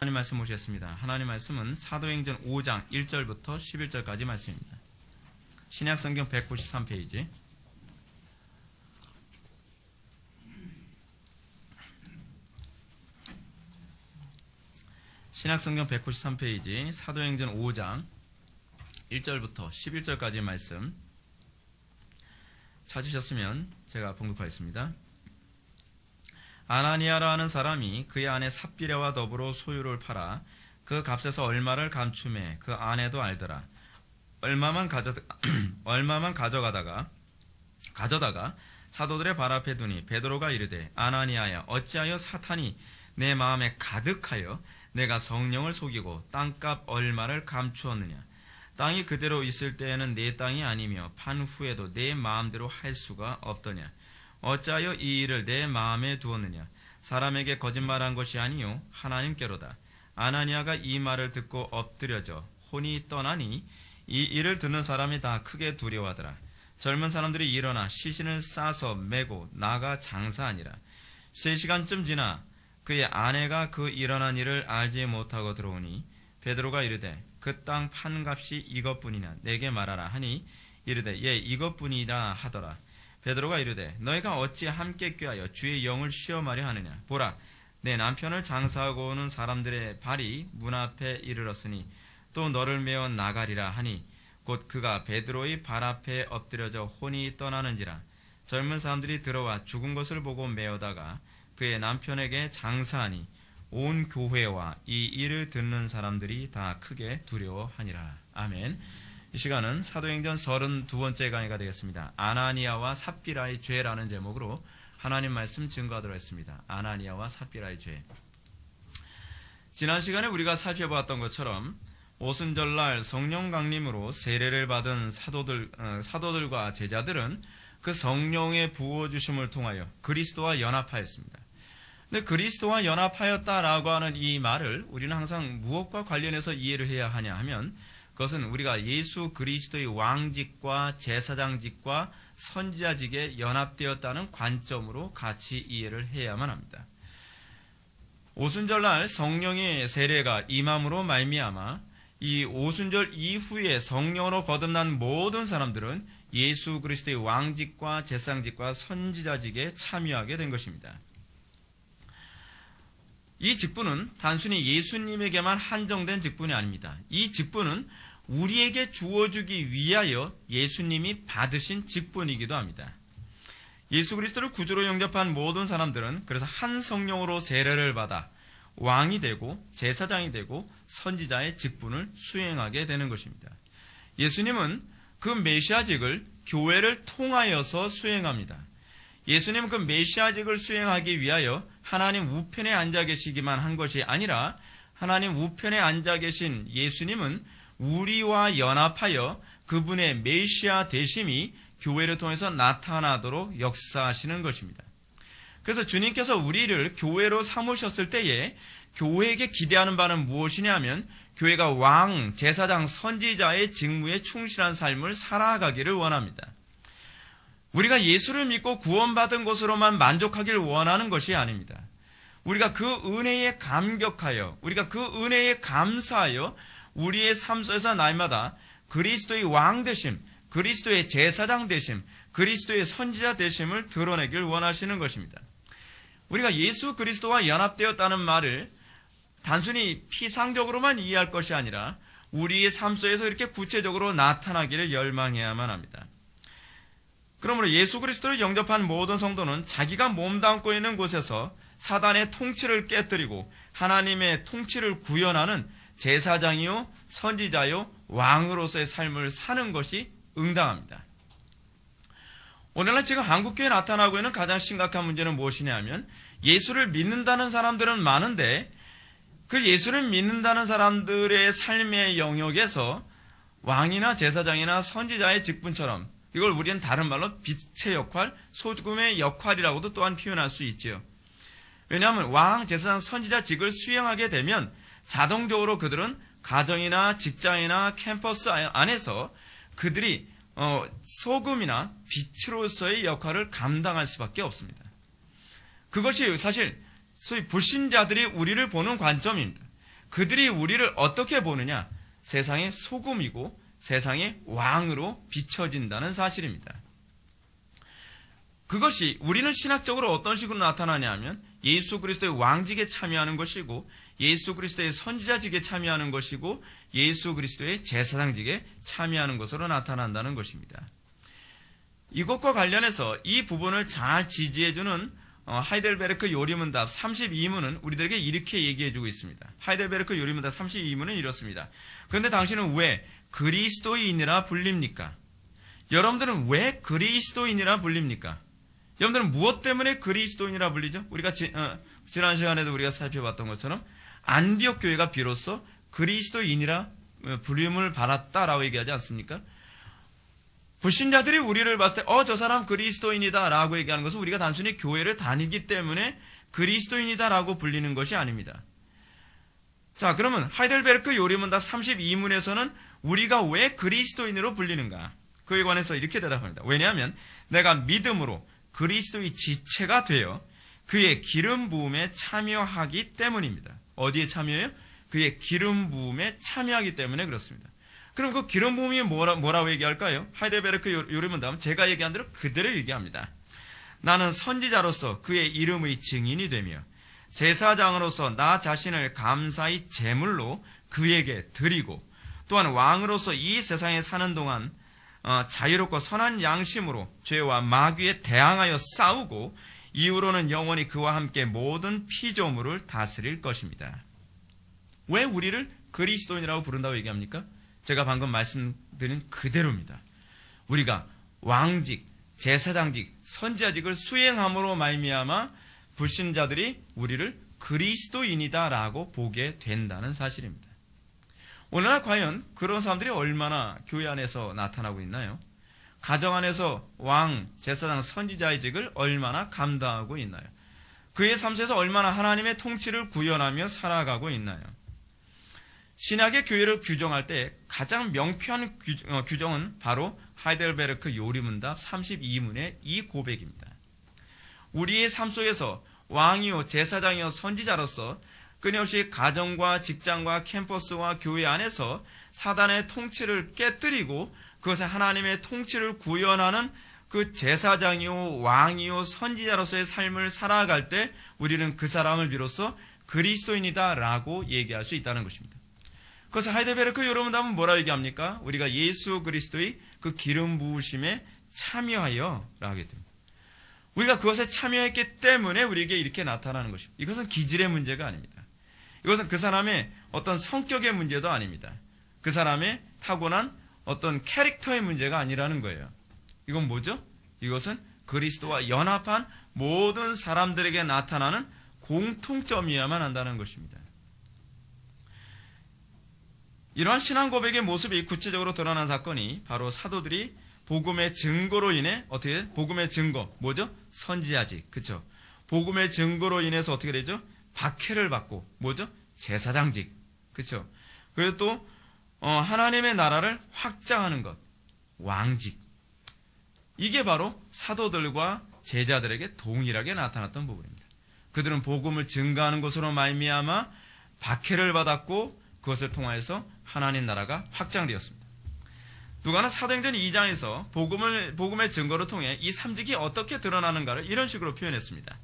하나님 말씀 보시겠습니다. 하나님 말씀은 사도행전 5장 1절부터 11절까지 말씀입니다. 신약성경 193페이지. 신약성경 193페이지 사도행전 5장 1절부터 11절까지 말씀 찾으셨으면 제가 봉독하겠습니다. 아나니아라 하는 사람이 그의 아내 삽비라와 더불어 소유를 팔아 그 값에서 얼마를 감춤해 그 아내도 알더라. 얼마만 가져다가 사도들의 발 앞에 두니 베드로가 이르되 아나니아야 어찌하여 사탄이 내 마음에 가득하여 내가 성령을 속이고 땅값 얼마를 감추었느냐. 땅이 그대로 있을 때에는 내 땅이 아니며 판 후에도 내 마음대로 할 수가 없더냐. 어찌하여 이 일을 내 마음에 두었느냐. 사람에게 거짓말한 것이 아니요 하나님께로다. 아나니아가 이 말을 듣고 엎드려져 혼이 떠나니 이 일을 듣는 사람이 다 크게 두려워하더라. 젊은 사람들이 일어나 시신을 싸서 메고 나가 장사하니라. 3시간쯤 지나 그의 아내가 그 일어난 일을 알지 못하고 들어오니 베드로가 이르되 그 땅 판값이 이것뿐이냐 내게 말하라 하니 이르되 예 이것뿐이라 하더라. 베드로가 이르되 너희가 어찌 함께 꾀하여 주의 영을 시험하려 하느냐. 보라 내 남편을 장사하고 오는 사람들의 발이 문 앞에 이르렀으니 또 너를 메어 나가리라 하니 곧 그가 베드로의 발 앞에 엎드려져 혼이 떠나는지라. 젊은 사람들이 들어와 죽은 것을 보고 메어다가 그의 남편에게 장사하니 온 교회와 이 일을 듣는 사람들이 다 크게 두려워하니라. 아멘. 이 시간은 사도행전 32번째 강의가 되겠습니다. 아나니아와 삽비라의 죄라는 제목으로 하나님 말씀 증거하도록 했습니다. 아나니아와 삽비라의 죄. 지난 시간에 우리가 살펴보았던 것처럼 오순절날 성령 강림으로 세례를 받은 사도들과 제자들은 그 성령의 부어주심을 통하여 그리스도와 연합하였습니다. 근데 그리스도와 연합하였다라고 하는 이 말을 우리는 항상 무엇과 관련해서 이해를 해야 하냐 하면 그것은 우리가 예수 그리스도의 왕직과 제사장직과 선지자직에 연합되었다는 관점으로 같이 이해를 해야만 합니다. 오순절날 성령의 세례가 임함으로 말미암아 이 오순절 이후에 성령으로 거듭난 모든 사람들은 예수 그리스도의 왕직과 제사장직과 선지자직에 참여하게 된 것입니다. 이 직분은 단순히 예수님에게만 한정된 직분이 아닙니다. 이 직분은 우리에게 주어주기 위하여 예수님이 받으신 직분이기도 합니다. 예수 그리스도를 구주로 영접한 모든 사람들은 그래서 한 성령으로 세례를 받아 왕이 되고 제사장이 되고 선지자의 직분을 수행하게 되는 것입니다. 예수님은 그 메시아직을 교회를 통하여서 수행합니다. 예수님은 그 메시아직을 수행하기 위하여 하나님 우편에 앉아 계시기만 한 것이 아니라 하나님 우편에 앉아 계신 예수님은 우리와 연합하여 그분의 메시아 되심이 교회를 통해서 나타나도록 역사하시는 것입니다. 그래서 주님께서 우리를 교회로 삼으셨을 때에 교회에게 기대하는 바는 무엇이냐 하면 교회가 왕, 제사장, 선지자의 직무에 충실한 삶을 살아가기를 원합니다. 우리가 예수를 믿고 구원받은 것으로만 만족하기를 원하는 것이 아닙니다. 우리가 그 은혜에 감격하여 우리가 그 은혜에 감사하여 우리의 삶 속에서 날마다 그리스도의 왕 되심, 그리스도의 제사장 되심, 그리스도의 선지자 되심을 드러내길 원하시는 것입니다. 우리가 예수 그리스도와 연합되었다는 말을 단순히 피상적으로만 이해할 것이 아니라 우리의 삶 속에서 이렇게 구체적으로 나타나기를 열망해야만 합니다. 그러므로 예수 그리스도를 영접한 모든 성도는 자기가 몸담고 있는 곳에서 사단의 통치를 깨뜨리고 하나님의 통치를 구현하는 제사장이요 선지자요 왕으로서의 삶을 사는 것이 응당합니다. 오늘날 지금 한국교회에 나타나고 있는 가장 심각한 문제는 무엇이냐 하면 예수를 믿는다는 사람들은 많은데 그 예수를 믿는다는 사람들의 삶의 영역에서 왕이나 제사장이나 선지자의 직분처럼 이걸 우리는 다른 말로 빛의 역할, 소금의 역할이라고도 또한 표현할 수 있죠. 왜냐하면 왕, 제사장, 선지자직을 수행하게 되면 자동적으로 그들은 가정이나 직장이나 캠퍼스 안에서 그들이 소금이나 빛으로서의 역할을 감당할 수밖에 없습니다. 그것이 사실 소위 불신자들이 우리를 보는 관점입니다. 그들이 우리를 어떻게 보느냐? 세상의 소금이고 세상의 왕으로 비춰진다는 사실입니다. 그것이 우리는 신학적으로 어떤 식으로 나타나냐 하면 예수 그리스도의 왕직에 참여하는 것이고 예수 그리스도의 선지자직에 참여하는 것이고 예수 그리스도의 제사장직에 참여하는 것으로 나타난다는 것입니다. 이것과 관련해서 이 부분을 잘 지지해주는 하이델베르크 요리문답 32문은 우리들에게 이렇게 얘기해주고 있습니다. 하이델베르크 요리문답 32문은 이렇습니다. 그런데 당신은 왜 그리스도인이라 불립니까? 여러분들은 왜 그리스도인이라 불립니까? 여러분들은 무엇 때문에 그리스도인이라 불리죠? 우리가 지난 시간에도 우리가 살펴봤던 것처럼 안디옥 교회가 비로소 그리스도인이라 부름을 받았다라고 얘기하지 않습니까? 불신자들이 우리를 봤을 때 저 사람 그리스도인이다 라고 얘기하는 것은 우리가 단순히 교회를 다니기 때문에 그리스도인이다 라고 불리는 것이 아닙니다. 자, 그러면 하이델베르크 요리문답 32문에서는 우리가 왜 그리스도인으로 불리는가? 그에 관해서 이렇게 대답합니다. 왜냐하면 내가 믿음으로 그리스도의 지체가 되어 그의 기름 부음에 참여하기 때문입니다. 어디에 참여해요? 그의 기름 부음에 참여하기 때문에 그렇습니다. 그럼 그 기름 부음이 뭐라고 얘기할까요? 하이델베르크 요리문답은 제가 얘기한 대로 그대로 얘기합니다. 나는 선지자로서 그의 이름의 증인이 되며 제사장으로서 나 자신을 감사의 제물로 그에게 드리고 또한 왕으로서 이 세상에 사는 동안 자유롭고 선한 양심으로 죄와 마귀에 대항하여 싸우고 이후로는 영원히 그와 함께 모든 피조물을 다스릴 것입니다. 왜 우리를 그리스도인이라고 부른다고 얘기합니까? 제가 방금 말씀드린 그대로입니다. 우리가 왕직, 제사장직, 선지자직을 수행함으로 말미암아 불신자들이 우리를 그리스도인이다라고 보게 된다는 사실입니다. 오늘날 과연 그런 사람들이 얼마나 교회 안에서 나타나고 있나요? 가정 안에서 왕, 제사장, 선지자의 직을 얼마나 감당하고 있나요? 그의 삶 속에서 얼마나 하나님의 통치를 구현하며 살아가고 있나요? 신약의 교회를 규정할 때 가장 명쾌한 규정은 바로 하이델베르크 요리문답 32문의 이 고백입니다. 우리의 삶 속에서 왕이요 제사장이요 선지자로서 끊임없이 가정과 직장과 캠퍼스와 교회 안에서 사단의 통치를 깨뜨리고 그것에 하나님의 통치를 구현하는 그 제사장이요 왕이요 선지자로서의 삶을 살아갈 때 우리는 그 사람을 비로소 그리스도인이다라고 얘기할 수 있다는 것입니다. 그래서 하이델베르크 요리문답은 뭐라고 얘기합니까? 우리가 예수 그리스도의 그 기름 부으심에 참여하여 라고 하게 됩니다. 우리가 그것에 참여했기 때문에 우리에게 이렇게 나타나는 것입니다. 이것은 기질의 문제가 아닙니다. 이것은 그 사람의 어떤 성격의 문제도 아닙니다. 그 사람의 타고난 어떤 캐릭터의 문제가 아니라는 거예요. 이건 뭐죠? 이것은 그리스도와 연합한 모든 사람들에게 나타나는 공통점이어야만 한다는 것입니다. 이러한 신앙 고백의 모습이 구체적으로 드러난 사건이 바로 사도들이 복음의 증거로 인해 어떻게 복음의 증거 뭐죠? 선지자직, 그렇죠? 복음의 증거로 인해서 어떻게 되죠? 박해를 받고 뭐죠? 제사장직, 그렇죠? 그리고 또 하나님의 나라를 확장하는 것, 왕직. 이게 바로 사도들과 제자들에게 동일하게 나타났던 부분입니다. 그들은 복음을 증거하는 것으로 말미암아 박해를 받았고 그것을 통하여서 하나님 나라가 확장되었습니다. 누가는 사도행전 2장에서 복음의 증거를 통해 이 삼직이 어떻게 드러나는가를 이런 식으로 표현했습니다.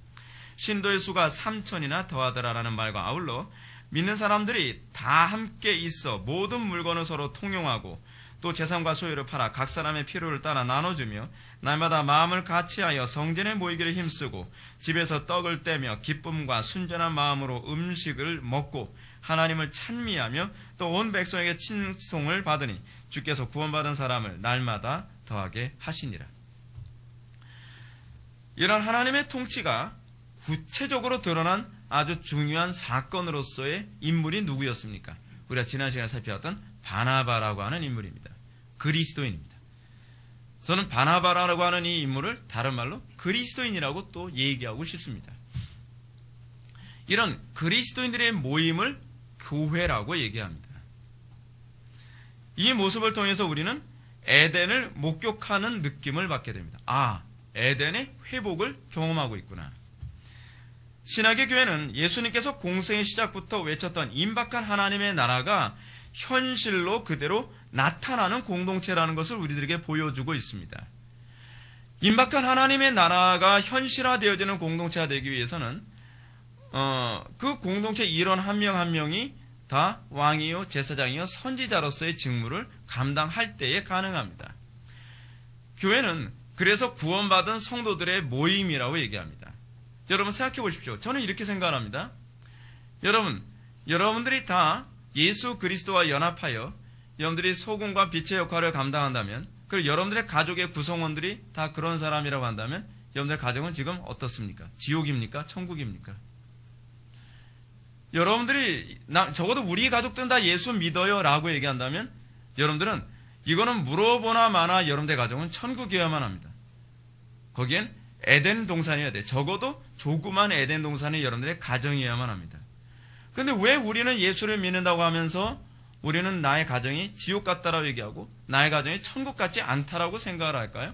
신도의 수가 3,000이나 더하더라라는 말과 아울러 믿는 사람들이 다 함께 있어 모든 물건을 서로 통용하고 또 재산과 소유를 팔아 각 사람의 필요를 따라 나눠주며 날마다 마음을 같이하여 성전에 모이기를 힘쓰고 집에서 떡을 떼며 기쁨과 순전한 마음으로 음식을 먹고 하나님을 찬미하며 또 온 백성에게 칭송을 받으니 주께서 구원받은 사람을 날마다 더하게 하시니라. 이런 하나님의 통치가 구체적으로 드러난 아주 중요한 사건으로서의 인물이 누구였습니까? 우리가 지난 시간에 살펴봤던 바나바라고 하는 인물입니다. 그리스도인입니다. 저는 바나바라고 하는 이 인물을 다른 말로 그리스도인이라고 또 얘기하고 싶습니다. 이런 그리스도인들의 모임을 교회라고 얘기합니다. 이 모습을 통해서 우리는 에덴을 목격하는 느낌을 받게 됩니다. 아, 에덴의 회복을 경험하고 있구나. 신약의 교회는 예수님께서 공생의 시작부터 외쳤던 임박한 하나님의 나라가 현실로 그대로 나타나는 공동체라는 것을 우리들에게 보여주고 있습니다. 임박한 하나님의 나라가 현실화되어지는 공동체가 되기 위해서는 그 공동체 일원 한 명 한 명이 다 왕이요 제사장이요 선지자로서의 직무를 감당할 때에 가능합니다. 교회는 그래서 구원받은 성도들의 모임이라고 얘기합니다. 여러분 생각해 보십시오. 저는 이렇게 생각합니다. 여러분들이 다 예수 그리스도와 연합하여 여러분들이 소금과 빛의 역할을 감당한다면, 그리고 여러분들의 가족의 구성원들이 다 그런 사람이라고 한다면 여러분들의 가정은 지금 어떻습니까? 지옥입니까? 천국입니까? 여러분들이 적어도 우리 가족들은 다 예수 믿어요 라고 얘기한다면 여러분들은 이거는 물어보나 마나 여러분들의 가정은 천국이어야만 합니다. 거기엔 에덴 동산이어야 돼. 적어도 조그만 에덴 동산이 여러분들의 가정이어야만 합니다. 근데 왜 우리는 예수를 믿는다고 하면서 우리는 나의 가정이 지옥 같다라고 얘기하고 나의 가정이 천국 같지 않다라고 생각을 할까요?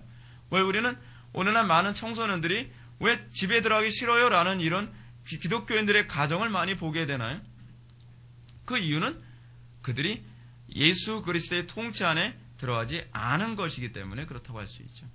왜 우리는 오늘날 많은 청소년들이 왜 집에 들어가기 싫어요? 라는 이런 기독교인들의 가정을 많이 보게 되나요? 그 이유는 그들이 예수 그리스도의 통치 안에 들어가지 않은 것이기 때문에 그렇다고 할 수 있죠.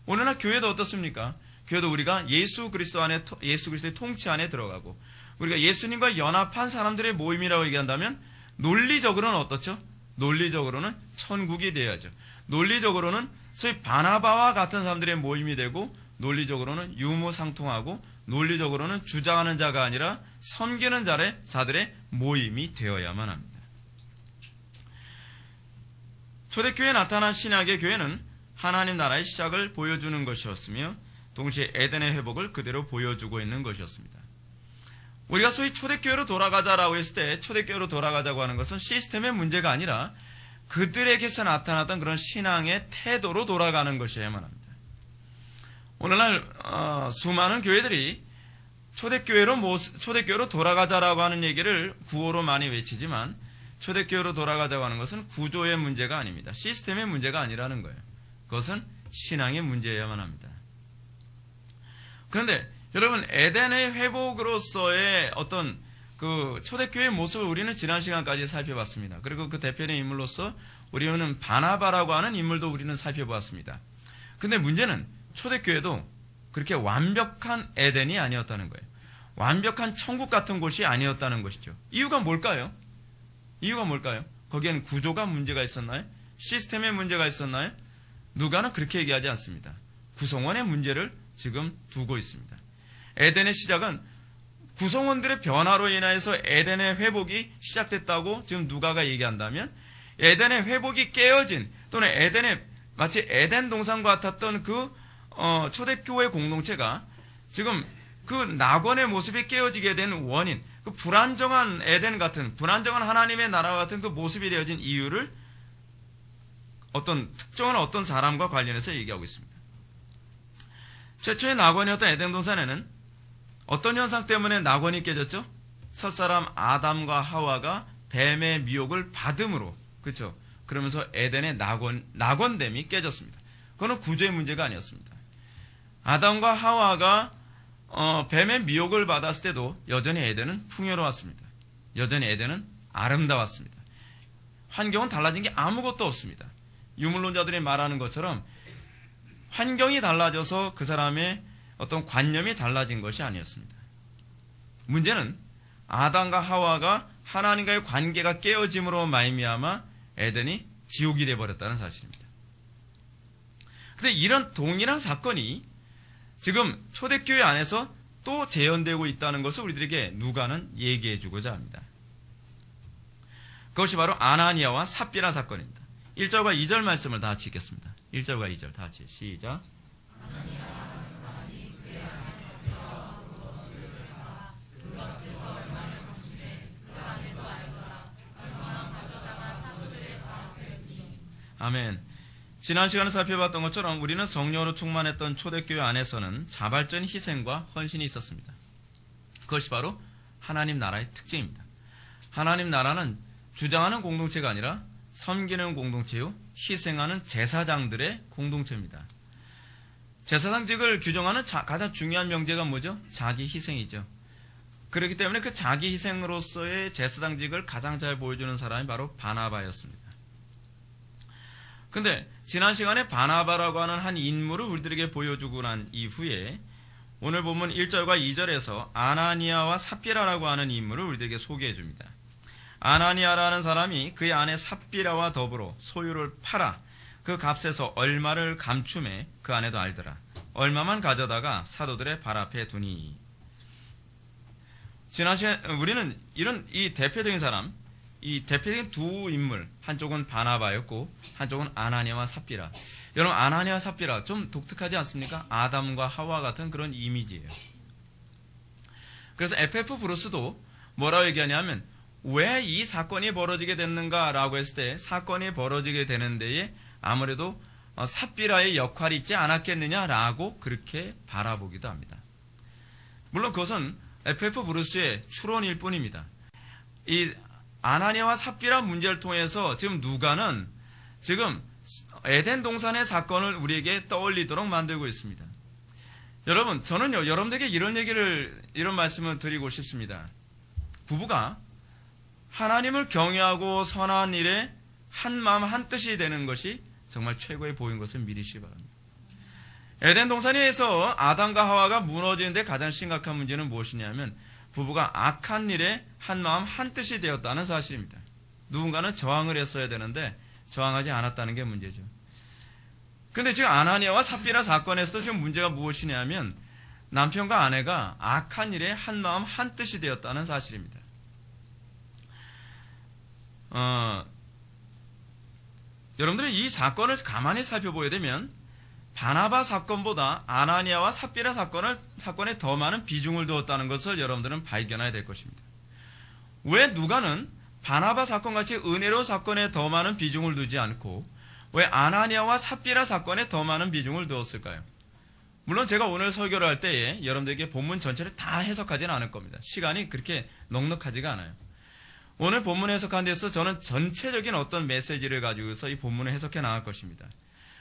오늘날 교회도 어떻습니까? 교회도 우리가 예수 그리스도의 통치 안에 들어가고 우리가 예수님과 연합한 사람들의 모임이라고 얘기한다면 논리적으로는 어떻죠? 논리적으로는 천국이 되어야죠. 논리적으로는 소위 바나바와 같은 사람들의 모임이 되고, 논리적으로는 유무상통하고, 논리적으로는 주장하는 자가 아니라 섬기는 자들의 모임이 되어야만 합니다. 초대교회에 나타난 신약의 교회는 하나님 나라의 시작을 보여주는 것이었으며 동시에 에덴의 회복을 그대로 보여주고 있는 것이었습니다. 우리가 소위 초대교회로 돌아가자라고 했을 때 초대교회로 돌아가자고 하는 것은 시스템의 문제가 아니라 그들에게서 나타났던 그런 신앙의 태도로 돌아가는 것이어야만 합니다. 오늘날 수많은 교회들이 초대교회로 돌아가자라고 하는 얘기를 구호로 많이 외치지만 초대교회로 돌아가자고 하는 것은 구조의 문제가 아닙니다. 시스템의 문제가 아니라는 거예요. 그것은 신앙의 문제여야만 합니다. 그런데 여러분, 에덴의 회복으로서의 어떤 그 초대교회의 모습을 우리는 지난 시간까지 살펴봤습니다. 그리고 그 대표의 인물로서 우리는 바나바라고 하는 인물도 우리는 살펴보았습니다. 근데 문제는 초대교회도 그렇게 완벽한 에덴이 아니었다는 거예요. 완벽한 천국 같은 곳이 아니었다는 것이죠. 이유가 뭘까요? 거기에는 구조가 문제가 있었나요? 시스템에 문제가 있었나요? 누가는 그렇게 얘기하지 않습니다. 구성원의 문제를 지금 두고 있습니다. 에덴의 시작은 구성원들의 변화로 인해서 에덴의 회복이 시작됐다고 지금 누가가 얘기한다면, 에덴의 회복이 깨어진 또는 마치 에덴 동산과 같았던 그 초대교회 공동체가 지금 그 낙원의 모습이 깨어지게 된 원인, 그 불안정한 에덴 같은, 불안정한 하나님의 나라와 같은 그 모습이 되어진 이유를 특정한 어떤 사람과 관련해서 얘기하고 있습니다. 최초의 낙원이었던 에덴 동산에는 어떤 현상 때문에 낙원이 깨졌죠? 첫사람 아담과 하와가 뱀의 미혹을 받음으로, 그렇죠? 그러면서 에덴의 낙원됨이 깨졌습니다. 그거는 구조의 문제가 아니었습니다. 아담과 하와가 뱀의 미혹을 받았을 때도 여전히 에덴은 풍요로웠습니다. 여전히 에덴은 아름다웠습니다. 환경은 달라진 게 아무것도 없습니다. 유물론자들이 말하는 것처럼 환경이 달라져서 그 사람의 어떤 관념이 달라진 것이 아니었습니다. 문제는 아담과 하와가 하나님과의 관계가 깨어짐으로 말미암아 에덴이 지옥이 되어버렸다는 사실입니다. 그런데 이런 동일한 사건이 지금 초대교회 안에서 또 재현되고 있다는 것을 우리들에게 누가는 얘기해주고자 합니다. 그것이 바로 아나니아와 삽비라 사건입니다. 1절과 2절 말씀을 다 같이 읽겠습니다. 1절과 2절 다 같이 시작. 아멘. 지난 시간에 살펴봤던 것처럼 우리는 성령으로 충만했던 초대교회 안에서는 자발적인 희생과 헌신이 있었습니다. 그것이 바로 하나님 나라의 특징입니다. 하나님 나라는 주장하는 공동체가 아니라 섬기는 공동체요, 희생하는 제사장들의 공동체입니다. 제사장직을 규정하는 가장 중요한 명제가 뭐죠? 자기 희생이죠. 그렇기 때문에 그 자기 희생으로서의 제사장직을 가장 잘 보여주는 사람이 바로 바나바였습니다. 근데 지난 시간에 바나바라고 하는 한 인물을 우리들에게 보여주고 난 이후에 오늘 본문 1절과 2절에서 아나니아와 삽비라라고 하는 인물을 우리들에게 소개해 줍니다. 아나니아라는 사람이 그의 아내 삽비라와 더불어 소유를 팔아 그 값에서 얼마를 감춤해 그 아내도 알더라. 얼마만 가져다가 사도들의 발 앞에 두니. 지난 시간에 우리는 이 대표적인 사람, 이 대표적인 두 인물, 한쪽은 바나바였고 한쪽은 아나니아와 삽비라. 여러분, 아나니아와 삽비라 좀 독특하지 않습니까? 아담과 하와 같은 그런 이미지예요. 그래서 F.F. 브루스도 뭐라고 얘기하냐면, 왜 이 사건이 벌어지게 됐는가라고 했을 때 사건이 벌어지게 되는 데에 아무래도 삽비라의 역할이 있지 않았겠느냐라고 그렇게 바라보기도 합니다. 물론 그것은 F.F. 브루스의 추론일 뿐입니다. 이 아나니아와 삽비라 문제를 통해서 지금 누가는 지금 에덴 동산의 사건을 우리에게 떠올리도록 만들고 있습니다. 여러분, 저는요, 여러분들에게 이런 말씀을 드리고 싶습니다. 부부가 하나님을 경외하고 선한 일에 한 마음 한 뜻이 되는 것이 정말 최고의 보인 것을 믿으시기 바랍니다. 에덴 동산에서 아담과 하와가 무너지는데 가장 심각한 문제는 무엇이냐면 부부가 악한 일에 한 마음 한 뜻이 되었다는 사실입니다. 누군가는 저항을 했어야 되는데 저항하지 않았다는 게 문제죠. 근데 지금 아나니아와 삽비라 사건에서도 지금 문제가 무엇이냐면 남편과 아내가 악한 일에 한 마음 한 뜻이 되었다는 사실입니다. 여러분들이 이 사건을 가만히 살펴보게 되면 바나바 사건보다 아나니아와 삽비라 사건에 더 많은 비중을 두었다는 것을 여러분들은 발견해야 될 것입니다. 왜 누가는 바나바 사건같이 은혜로운 사건에 더 많은 비중을 두지 않고 왜 아나니아와 삽비라 사건에 더 많은 비중을 두었을까요? 물론 제가 오늘 설교를 할 때에 여러분들에게 본문 전체를 다 해석하지는 않을 겁니다. 시간이 그렇게 넉넉하지가 않아요. 오늘 본문 해석하는 데서 저는 전체적인 어떤 메시지를 가지고서 이 본문을 해석해 나갈 것입니다.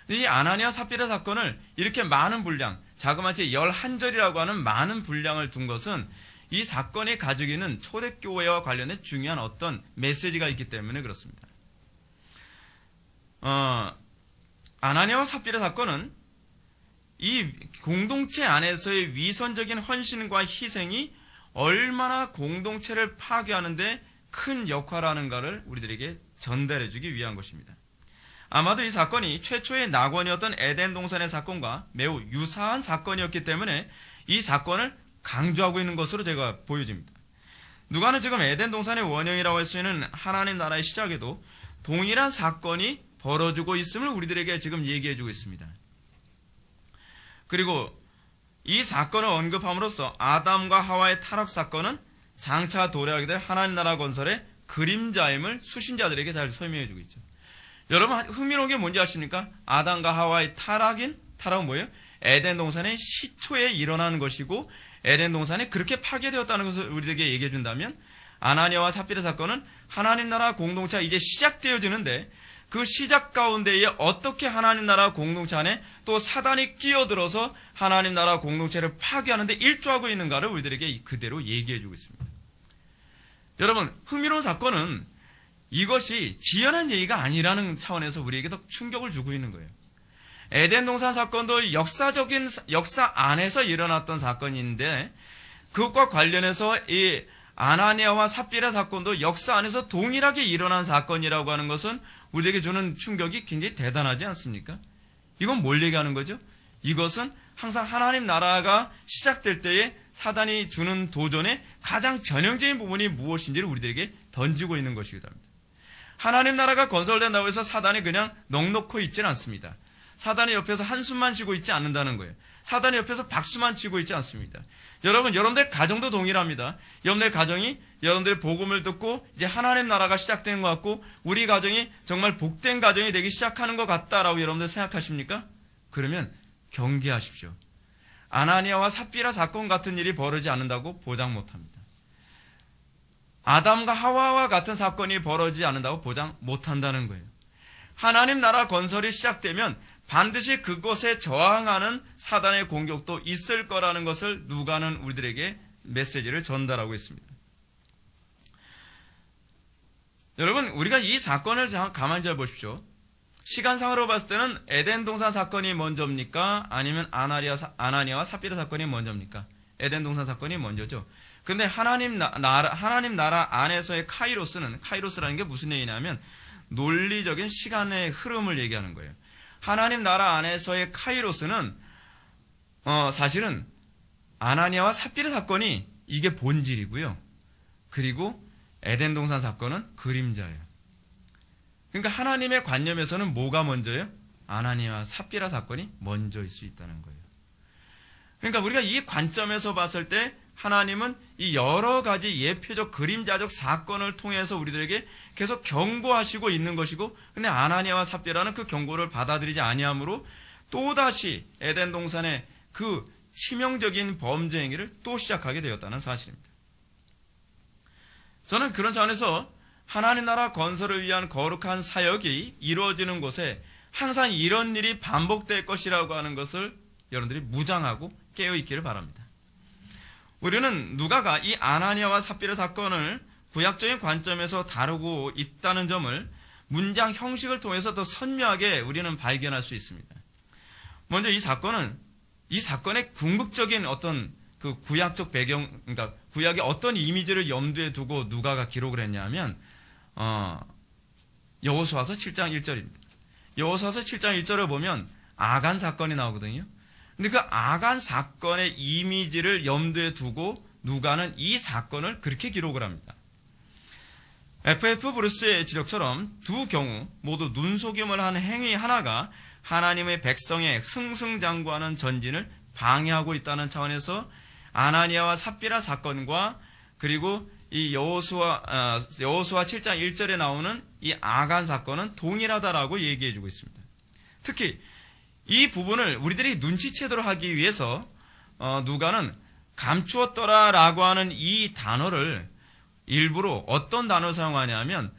이 아나니아 삽비라 사건을 이렇게 많은 분량, 자그마치 11절이라고 하는 많은 분량을 둔 것은 이 사건이 가지고 있는 초대교회와 관련된 중요한 어떤 메시지가 있기 때문에 그렇습니다. 아나니아와 삽비라 사건은 이 공동체 안에서의 위선적인 헌신과 희생이 얼마나 공동체를 파괴하는데 큰 역할을 하는가를 우리들에게 전달해주기 위한 것입니다. 아마도 이 사건이 최초의 낙원이었던 에덴 동산의 사건과 매우 유사한 사건이었기 때문에 이 사건을 강조하고 있는 것으로 제가 보여집니다. 누가는 지금 에덴 동산의 원형이라고 할 수 있는 하나님 나라의 시작에도 동일한 사건이 벌어지고 있음을 우리들에게 지금 얘기해주고 있습니다. 그리고 이 사건을 언급함으로써 아담과 하와의 타락 사건은 장차 도래하게 될 하나님 나라 건설의 그림자임을 수신자들에게 잘 설명해주고 있죠. 여러분, 흥미로운 게 뭔지 아십니까? 아담과 하와의 타락은 뭐예요? 에덴 동산의 시초에 일어나는 것이고 에덴 동산이 그렇게 파괴되었다는 것을 우리에게 얘기해 준다면 아나니아와 삽비라 사건은 하나님 나라 공동체가 이제 시작되어지는데 그 시작 가운데에 어떻게 하나님 나라 공동체 안에 또 사단이 끼어들어서 하나님 나라 공동체를 파괴하는데 일조하고 있는가를 우리들에게 그대로 얘기해 주고 있습니다. 여러분, 흥미로운 사건은 이것이 지연한 얘기가 아니라는 차원에서 우리에게 더 충격을 주고 있는 거예요. 에덴 동산 사건도 역사 안에서 일어났던 사건인데 그것과 관련해서 이 아나니아와 삽비라 사건도 역사 안에서 동일하게 일어난 사건이라고 하는 것은 우리에게 주는 충격이 굉장히 대단하지 않습니까? 이건 뭘 얘기하는 거죠? 이것은 항상 하나님 나라가 시작될 때에 사단이 주는 도전의 가장 전형적인 부분이 무엇인지를 우리들에게 던지고 있는 것이기도 합니다. 하나님 나라가 건설된다고 해서 사단이 그냥 넋놓고 있지는 않습니다. 사단이 옆에서 한숨만 쉬고 있지 않는다는 거예요. 사단이 옆에서 박수만 치고 있지 않습니다. 여러분들 가정도 동일합니다. 여러분들 가정이 여러분들의 복음을 듣고 이제 하나님 나라가 시작되는 것 같고 우리 가정이 정말 복된 가정이 되기 시작하는 것 같다라고 여러분들 생각하십니까? 그러면 경계하십시오. 아나니아와 삽비라 사건 같은 일이 벌어지지 않는다고 보장 못합니다. 아담과 하와와 같은 사건이 벌어지지 않는다고 보장 못한다는 거예요. 하나님 나라 건설이 시작되면 반드시 그것에 저항하는 사단의 공격도 있을 거라는 것을 누가는 우리들에게 메시지를 전달하고 있습니다. 여러분, 우리가 이 사건을 가만히 잘 보십시오. 시간상으로 봤을 때는 에덴 동산 사건이 먼저입니까? 아니면 아나니아와 삽비라 사건이 먼저입니까? 에덴 동산 사건이 먼저죠. 근데 하나님 나라 안에서의 카이로스라는 게 무슨 얘기냐면 논리적인 시간의 흐름을 얘기하는 거예요. 하나님 나라 안에서의 카이로스는 사실은 아나니아와 삽비라 사건이 이게 본질이고요. 그리고 에덴 동산 사건은 그림자예요. 그러니까 하나님의 관념에서는 뭐가 먼저예요? 아나니아와 삽비라 사건이 먼저일 수 있다는 거예요. 그러니까 우리가 이 관점에서 봤을 때 하나님은 이 여러 가지 예표적 그림자적 사건을 통해서 우리들에게 계속 경고하시고 있는 것이고, 근데 아나니아와 삽비라는 그 경고를 받아들이지 아니함으로 또다시 에덴 동산의 그 치명적인 범죄 행위를 또 시작하게 되었다는 사실입니다. 저는 그런 차원에서 하나님 나라 건설을 위한 거룩한 사역이 이루어지는 곳에 항상 이런 일이 반복될 것이라고 하는 것을 여러분들이 무장하고 깨어있기를 바랍니다. 우리는 누가가 이 아나니아와 삽비라 사건을 구약적인 관점에서 다루고 있다는 점을 문장 형식을 통해서 더 선명하게 우리는 발견할 수 있습니다. 먼저 이 사건의 궁극적인 어떤 그 구약적 배경, 그러니까 구약의 어떤 이미지를 염두에 두고 누가가 기록을 했냐면 여호수아서 7장 1절입니다. 여호수아서 7장 1절을 보면 아간 사건이 나오거든요. 근데 그 아간 사건의 이미지를 염두에 두고 누가는 이 사건을 그렇게 기록을 합니다. F.F. 브루스의 지적처럼 두 경우 모두 눈속임을 한 행위 하나가 하나님의 백성의 승승장구하는 전진을 방해하고 있다는 차원에서 아나니아와 삽비라 사건과 그리고 이 여호수아 7장 1절에 나오는 이 아간 사건은 동일하다라고 얘기해주고 있습니다. 특히 이 부분을 우리들이 눈치채도록 하기 위해서 누가는 감추었더라라고 하는 이 단어를 일부러 어떤 단어를 사용하냐면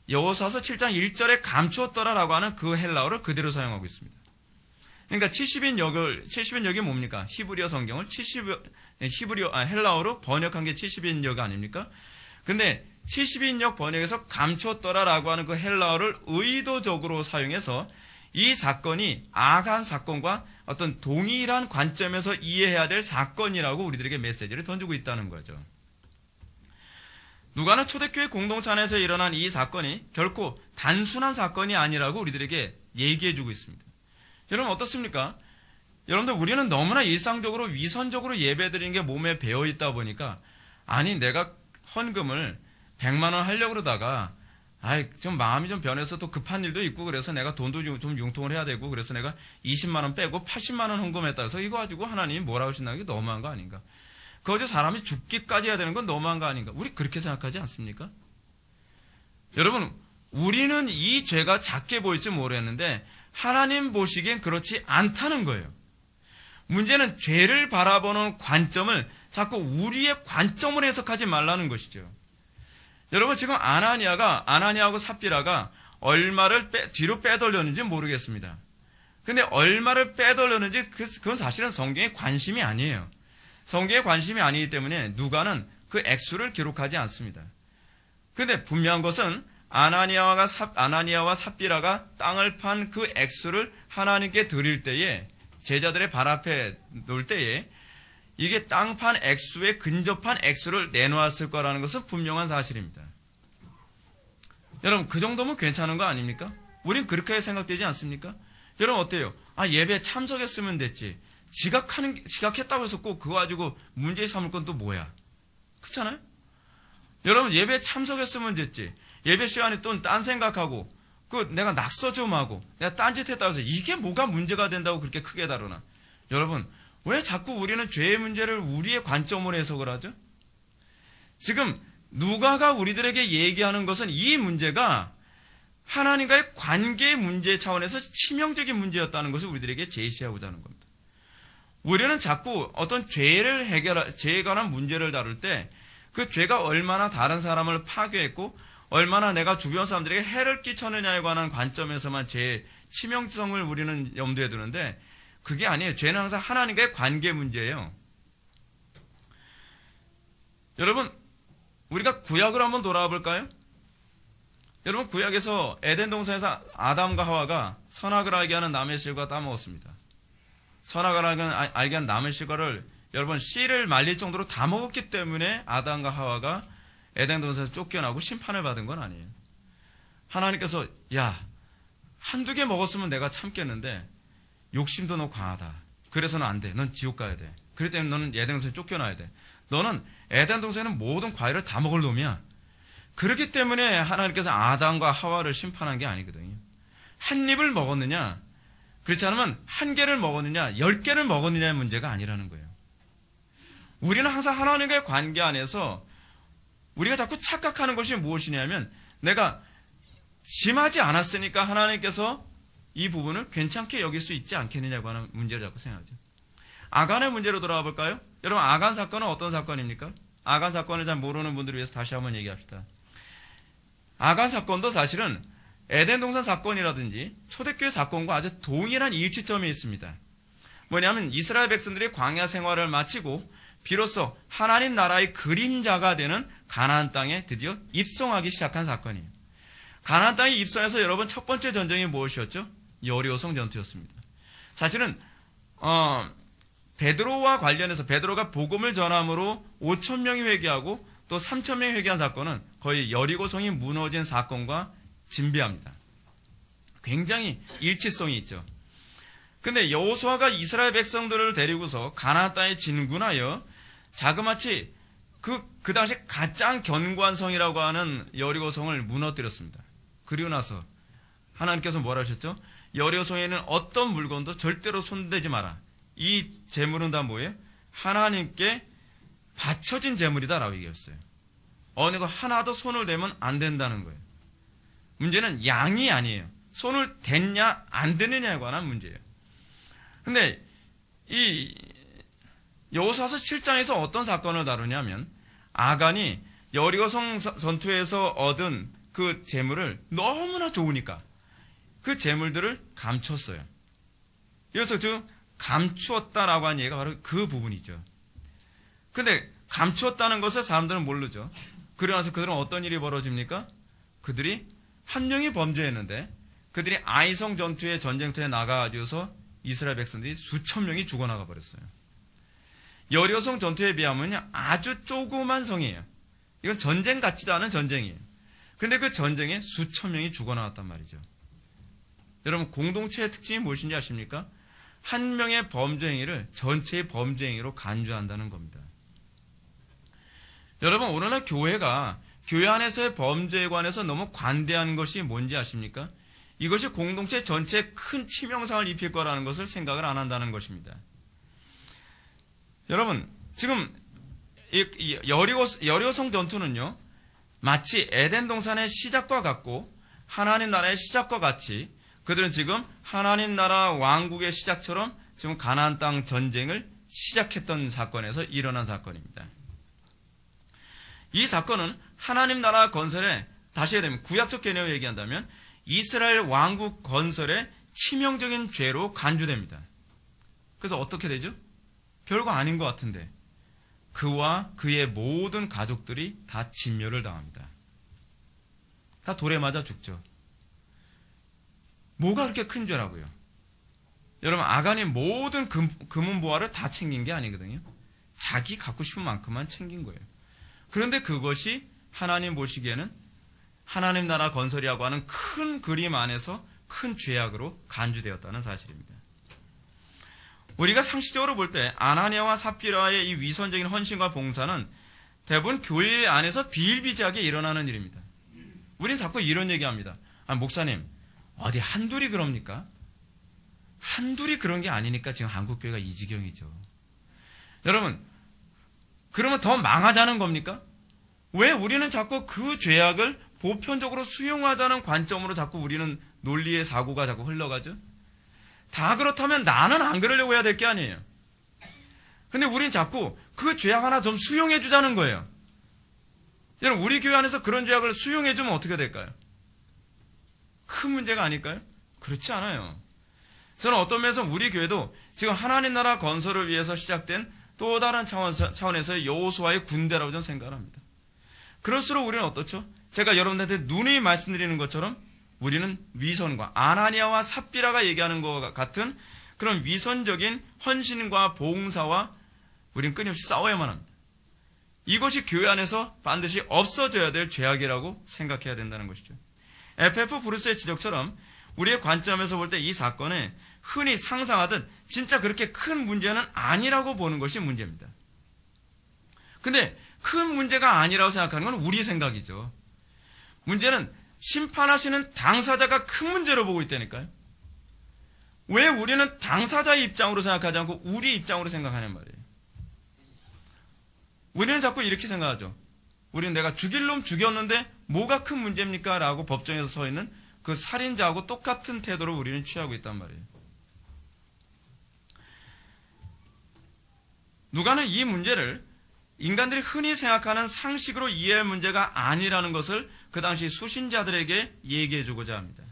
여호수아서 7장 1절에 감추었더라라고 하는 그 헬라어를 그대로 사용하고 있습니다. 그러니까 70인역이 뭡니까? 히브리어 성경을 헬라어로 번역한 게 70인역 아닙니까? 근데 70인역 번역에서 감추었더라라고 하는 그 헬라어를 의도적으로 사용해서 이 사건이 아간 사건과 어떤 동일한 관점에서 이해해야 될 사건이라고 우리들에게 메시지를 던지고 있다는 거죠. 누가는 초대교회 공동체 안에서 일어난 이 사건이 결코 단순한 사건이 아니라고 우리들에게 얘기해주고 있습니다. 여러분 어떻습니까? 여러분들 우리는 너무나 일상적으로 위선적으로 예배드리는 게 몸에 배어있다 보니까 아니 내가 헌금을 100만 원 하려고 그러다가 좀 마음이 좀 변해서 또 급한 일도 있고 그래서 내가 돈도 좀 융통을 해야 되고 그래서 내가 20만 원 빼고 80만 원 헌금했다 해서 이거 가지고 하나님이 뭐라고 하신다는 게 너무한 거 아닌가? 그거 사람이 죽기까지 해야 되는 건 너무한 거 아닌가? 우리 그렇게 생각하지 않습니까? 여러분 우리는 이 죄가 작게 보일지 모르겠는데 하나님 보시기엔 그렇지 않다는 거예요. 문제는 죄를 바라보는 관점을 자꾸 우리의 관점으로 해석하지 말라는 것이죠. 여러분 지금 아나니아하고 삽비라가 얼마를 뒤로 빼돌렸는지 모르겠습니다. 근데 얼마를 빼돌렸는지 그건 사실은 성경의 관심이 아니에요. 성경의 관심이 아니기 때문에 누가는 그 액수를 기록하지 않습니다. 근데 분명한 것은 아나니아와 삽비라가 땅을 판 그 액수를 하나님께 드릴 때에 제자들의 발 앞에 놓을 때에 이게 땅 판 액수에 근접한 액수를 내놓았을 거라는 것은 분명한 사실입니다. 여러분 그 정도면 괜찮은 거 아닙니까? 우린 그렇게 생각되지 않습니까? 여러분 어때요? 예배에 참석했으면 됐지. 지각했다고 해서 꼭 그거 가지고 문제 삼을 건 또 뭐야? 그렇잖아요? 여러분 예배에 참석했으면 됐지. 예배 시간에 또 딴 생각하고 내가 낙서 좀 하고 내가 딴짓 했다고 해서 이게 뭐가 문제가 된다고 그렇게 크게 다루나? 여러분 왜 자꾸 우리는 죄의 문제를 우리의 관점으로 해석을 하죠? 지금 누가가 우리들에게 얘기하는 것은 이 문제가 하나님과의 관계의 문제 차원에서 치명적인 문제였다는 것을 우리들에게 제시하고자 하는 겁니다. 우리는 자꾸 어떤 죄에 관한 문제를 다룰 때 그 죄가 얼마나 다른 사람을 파괴했고 얼마나 내가 주변 사람들에게 해를 끼쳤느냐에 관한 관점에서만 죄의 치명성을 우리는 염두에 두는데 그게 아니에요. 죄는 항상 하나님과의 관계 문제예요. 여러분, 우리가 구약을 한번 돌아와 볼까요? 여러분, 구약에서 에덴 동산에서 아담과 하와가 선악을 알게 하는 나무의 실과 따먹었습니다. 선악을 알게 하는 나무의 실과를 여러분 씨를 말릴 정도로 다 먹었기 때문에 아담과 하와가 에덴 동산에서 쫓겨나고 심판을 받은 건 아니에요. 하나님께서 야, 한두 개 먹었으면 내가 참겠는데 욕심도 너 과하다. 그래서는 안 돼. 넌 지옥 가야 돼. 그렇기 때문에 너는 에덴 동산에 쫓겨나야 돼. 너는 에덴 동산에는 모든 과일을 다 먹을 놈이야. 그렇기 때문에 하나님께서 아담과 하와를 심판한 게 아니거든요. 한 입을 먹었느냐, 그렇지 않으면 한 개를 먹었느냐, 10개를 먹었느냐의 문제가 아니라는 거예요. 우리는 항상 하나님과의 관계 안에서 우리가 자꾸 착각하는 것이 무엇이냐면, 내가 심하지 않았으니까 하나님께서 이 부분을 괜찮게 여길 수 있지 않겠느냐고 하는 문제를 자꾸 생각하죠. 아간의 문제로 돌아와 볼까요? 여러분, 아간 사건은 어떤 사건입니까? 아간 사건을 잘 모르는 분들을 위해서 다시 한번 얘기합시다. 아간 사건도 사실은 에덴 동산 사건이라든지 초대교회 사건과 아주 동일한 일치점이 있습니다. 뭐냐면 이스라엘 백성들이 광야 생활을 마치고 비로소 하나님 나라의 그림자가 되는 가나안 땅에 드디어 입성하기 시작한 사건이에요. 가나안 땅에 입성해서 여러분 첫 번째 전쟁이 무엇이었죠? 여리고성 전투였습니다. 사실은 베드로와 관련해서 베드로가 복음을 전함으로 5,000명이 회개하고 또 3,000명이 회개한 사건은 거의 여리고성이 무너진 사건과 진비합니다. 굉장히 일치성이 있죠. 근데 여호수아가 이스라엘 백성들을 데리고서 가나안 땅에 진군하여 자그마치 그 당시 가장 견고한 성이라고 하는 여리고성을 무너뜨렸습니다. 그리고 나서 하나님께서 뭐라 하셨죠? 여리고성에는 어떤 물건도 절대로 손대지 마라. 이 재물은 다 뭐예요? 하나님께 바쳐진 재물이다라고 얘기했어요. 어느 거 하나도 손을 대면 안 된다는 거예요. 문제는 양이 아니에요. 손을 댔냐 안 대느냐에 관한 문제예요. 근데 이 여호수아서 7장에서 어떤 사건을 다루냐면 아간이 여리고성 전투에서 얻은 그 재물을 너무나 좋으니까 그 재물들을 감췄어요. 그래서 감추었다라고 하는 얘기가 바로 그 부분이죠. 근데 감추었다는 것을 사람들은 모르죠. 그러고 나서 그들은 어떤 일이 벌어집니까? 그들이 한 명이 범죄했는데 그들이 아이성 전투의 전쟁터에 나가가지고서 이스라엘 백성들이 수천 명이 죽어나가 버렸어요. 여리고성 전투에 비하면 아주 조그만 성이에요. 이건 전쟁 같지도 않은 전쟁이에요. 근데 그 전쟁에 수천 명이 죽어나왔단 말이죠. 여러분, 공동체의 특징이 무엇인지 아십니까? 한 명의 범죄 행위를 전체의 범죄 행위로 간주한다는 겁니다. 여러분, 오늘날 교회가 교회 안에서의 범죄에 관해서 너무 관대한 것이 뭔지 아십니까? 이것이 공동체 전체에 큰 치명상을 입힐 거라는 것을 생각을 안 한다는 것입니다. 여러분, 지금 여리고성 전투는요, 마치 에덴 동산의 시작과 같고 하나님 나라의 시작과 같이 그들은 지금 하나님 나라 왕국의 시작처럼 지금 가나안 땅 전쟁을 시작했던 사건에서 일어난 사건입니다. 이 사건은 하나님 나라 건설에, 다시 해야 되면 구약적 개념을 얘기한다면 이스라엘 왕국 건설의 치명적인 죄로 간주됩니다. 그래서 어떻게 되죠? 별거 아닌 것 같은데 그와 그의 모든 가족들이 다 진멸을 당합니다. 다 돌에 맞아 죽죠. 뭐가 그렇게 큰 죄라고요? 여러분, 아간이 모든 금은보화를 다 챙긴 게 아니거든요. 자기 갖고 싶은 만큼만 챙긴 거예요. 그런데 그것이 하나님 보시기에는 하나님 나라 건설이라고 하는 큰 그림 안에서 큰 죄악으로 간주되었다는 사실입니다. 우리가 상식적으로 볼 때 아나니아와 삽비라의 이 위선적인 헌신과 봉사는 대부분 교회 안에서 비일비재하게 일어나는 일입니다. 우리는 자꾸 이런 얘기합니다. 목사님, 어디 한둘이 그럽니까? 한둘이 그런 게 아니니까 지금 한국교회가 이 지경이죠. 여러분, 그러면 더 망하자는 겁니까? 왜 우리는 자꾸 그 죄악을 보편적으로 수용하자는 관점으로 자꾸 우리는 논리의 사고가 자꾸 흘러가죠? 다 그렇다면 나는 안 그러려고 해야 될 게 아니에요. 근데 우린 자꾸 그 죄악 하나 좀 수용해 주자는 거예요. 여러분, 우리 교회 안에서 그런 죄악을 수용해 주면 어떻게 될까요? 큰 문제가 아닐까요? 그렇지 않아요. 저는 어떤 면에서 우리 교회도 지금 하나님 나라 건설을 위해서 시작된 또 다른 차원에서 여호수아의 군대라고 저는 생각합니다. 그럴수록 우리는 어떻죠? 제가 여러분들한테 누누이 말씀드리는 것처럼 우리는 위선과 아나니아와 삽비라가 얘기하는 것 같은 그런 위선적인 헌신과 봉사와 우리는 끊임없이 싸워야만 합니다. 이것이 교회 안에서 반드시 없어져야 될 죄악이라고 생각해야 된다는 것이죠. FF 브루스의 지적처럼 우리의 관점에서 볼 때 이 사건은 흔히 상상하듯 진짜 그렇게 큰 문제는 아니라고 보는 것이 문제입니다. 근데 큰 문제가 아니라고 생각하는 건 우리 생각이죠. 문제는 심판하시는 당사자가 큰 문제로 보고 있다니까요. 왜 우리는 당사자의 입장으로 생각하지 않고 우리 입장으로 생각하는 말이에요. 우리는 자꾸 이렇게 생각하죠. 우리는 내가 죽일 놈 죽였는데 뭐가 큰 문제입니까? 라고 법정에서 서 있는 그 살인자하고 똑같은 태도를 우리는 취하고 있단 말이에요. 누가는 이 문제를 인간들이 흔히 생각하는 상식으로 이해할 문제가 아니라는 것을 그 당시 수신자들에게 얘기해주고자 합니다.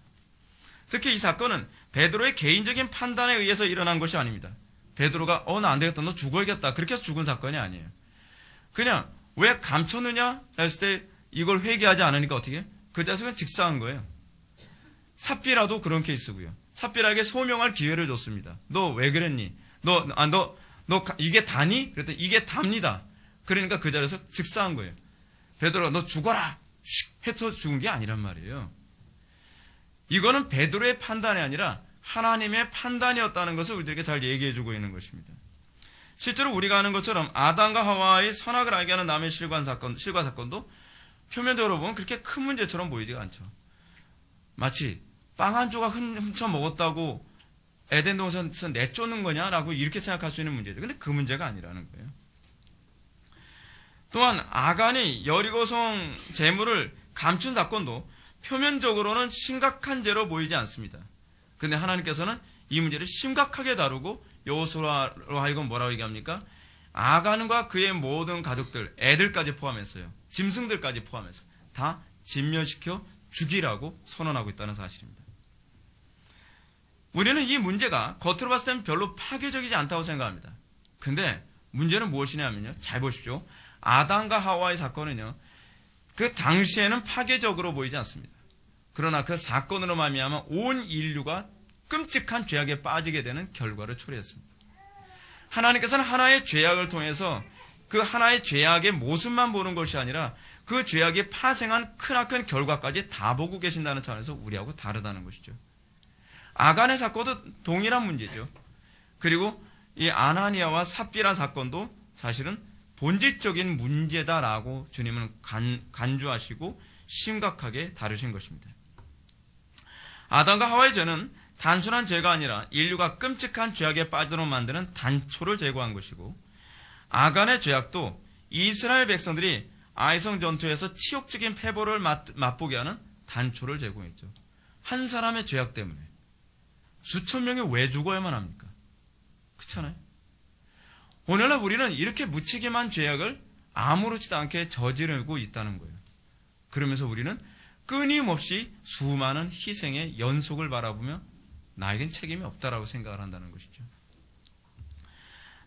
특히 이 사건은 베드로의 개인적인 판단에 의해서 일어난 것이 아닙니다. 베드로가 나 안 되겠다, 너 죽어야겠다, 그렇게 해서 죽은 사건이 아니에요. 그냥 왜 감췄느냐 했을 때 이걸 회개하지 않으니까 어떻게? 그 자식은 직사한 거예요. 삽비라도 그런 케이스고요. 삽비라에게 소명할 기회를 줬습니다. 너 왜 그랬니? 너 이게 다니? 그랬더니 이게 답니다. 그러니까 그 자리에서 직사한 거예요. 베드로가 너 죽어라! 슉! 해서 죽은 게 아니란 말이에요. 이거는 베드로의 판단이 아니라 하나님의 판단이었다는 것을 우리들에게 잘 얘기해주고 있는 것입니다. 실제로 우리가 아는 것처럼 아담과 하와의 선악을 알게 하는 남의 실과 사건도 표면적으로 보면 그렇게 큰 문제처럼 보이지가 않죠. 마치 빵 한 조각 훔쳐 먹었다고 에덴 동산에서 내쫓는 거냐라고 이렇게 생각할 수 있는 문제죠. 근데 그 문제가 아니라는 거예요. 또한 아간이 여리고성 재물을 감춘 사건도 표면적으로는 심각한 죄로 보이지 않습니다. 근데 하나님께서는 이 문제를 심각하게 다루고 여호수아로 하여금 뭐라고 얘기합니까? 아간과 그의 모든 가족들, 애들까지 포함했어요. 짐승들까지 포함해서 다 진멸시켜 죽이라고 선언하고 있다는 사실입니다. 우리는 이 문제가 겉으로 봤을 때는 별로 파괴적이지 않다고 생각합니다. 근데 문제는 무엇이냐면요. 잘 보십시오. 아담과 하와의 사건은요. 그 당시에는 파괴적으로 보이지 않습니다. 그러나 그 사건으로 말미암아 온 인류가 끔찍한 죄악에 빠지게 되는 결과를 초래했습니다. 하나님께서는 하나의 죄악을 통해서 그 하나의 죄악의 모습만 보는 것이 아니라 그 죄악이 파생한 크나큰 결과까지 다 보고 계신다는 차원에서 우리하고 다르다는 것이죠. 아간의 사건도 동일한 문제죠. 그리고 이 아나니아와 삽비라 사건도 사실은 본질적인 문제다라고 주님은 간주하시고 심각하게 다루신 것입니다. 아담과 하와의 죄는 단순한 죄가 아니라 인류가 끔찍한 죄악에 빠지도록 만드는 단초를 제거한 것이고, 아간의 죄악도 이스라엘 백성들이 아이성 전투에서 치욕적인 패배를 맛보게 하는 단초를 제공했죠. 한 사람의 죄악 때문에 수천 명이 왜 죽어야만 합니까? 그렇잖아요. 오늘날 우리는 이렇게 무책임한 죄악을 아무렇지도 않게 저지르고 있다는 거예요. 그러면서 우리는 끊임없이 수많은 희생의 연속을 바라보며 나에겐 책임이 없다라고 생각을 한다는 것이죠.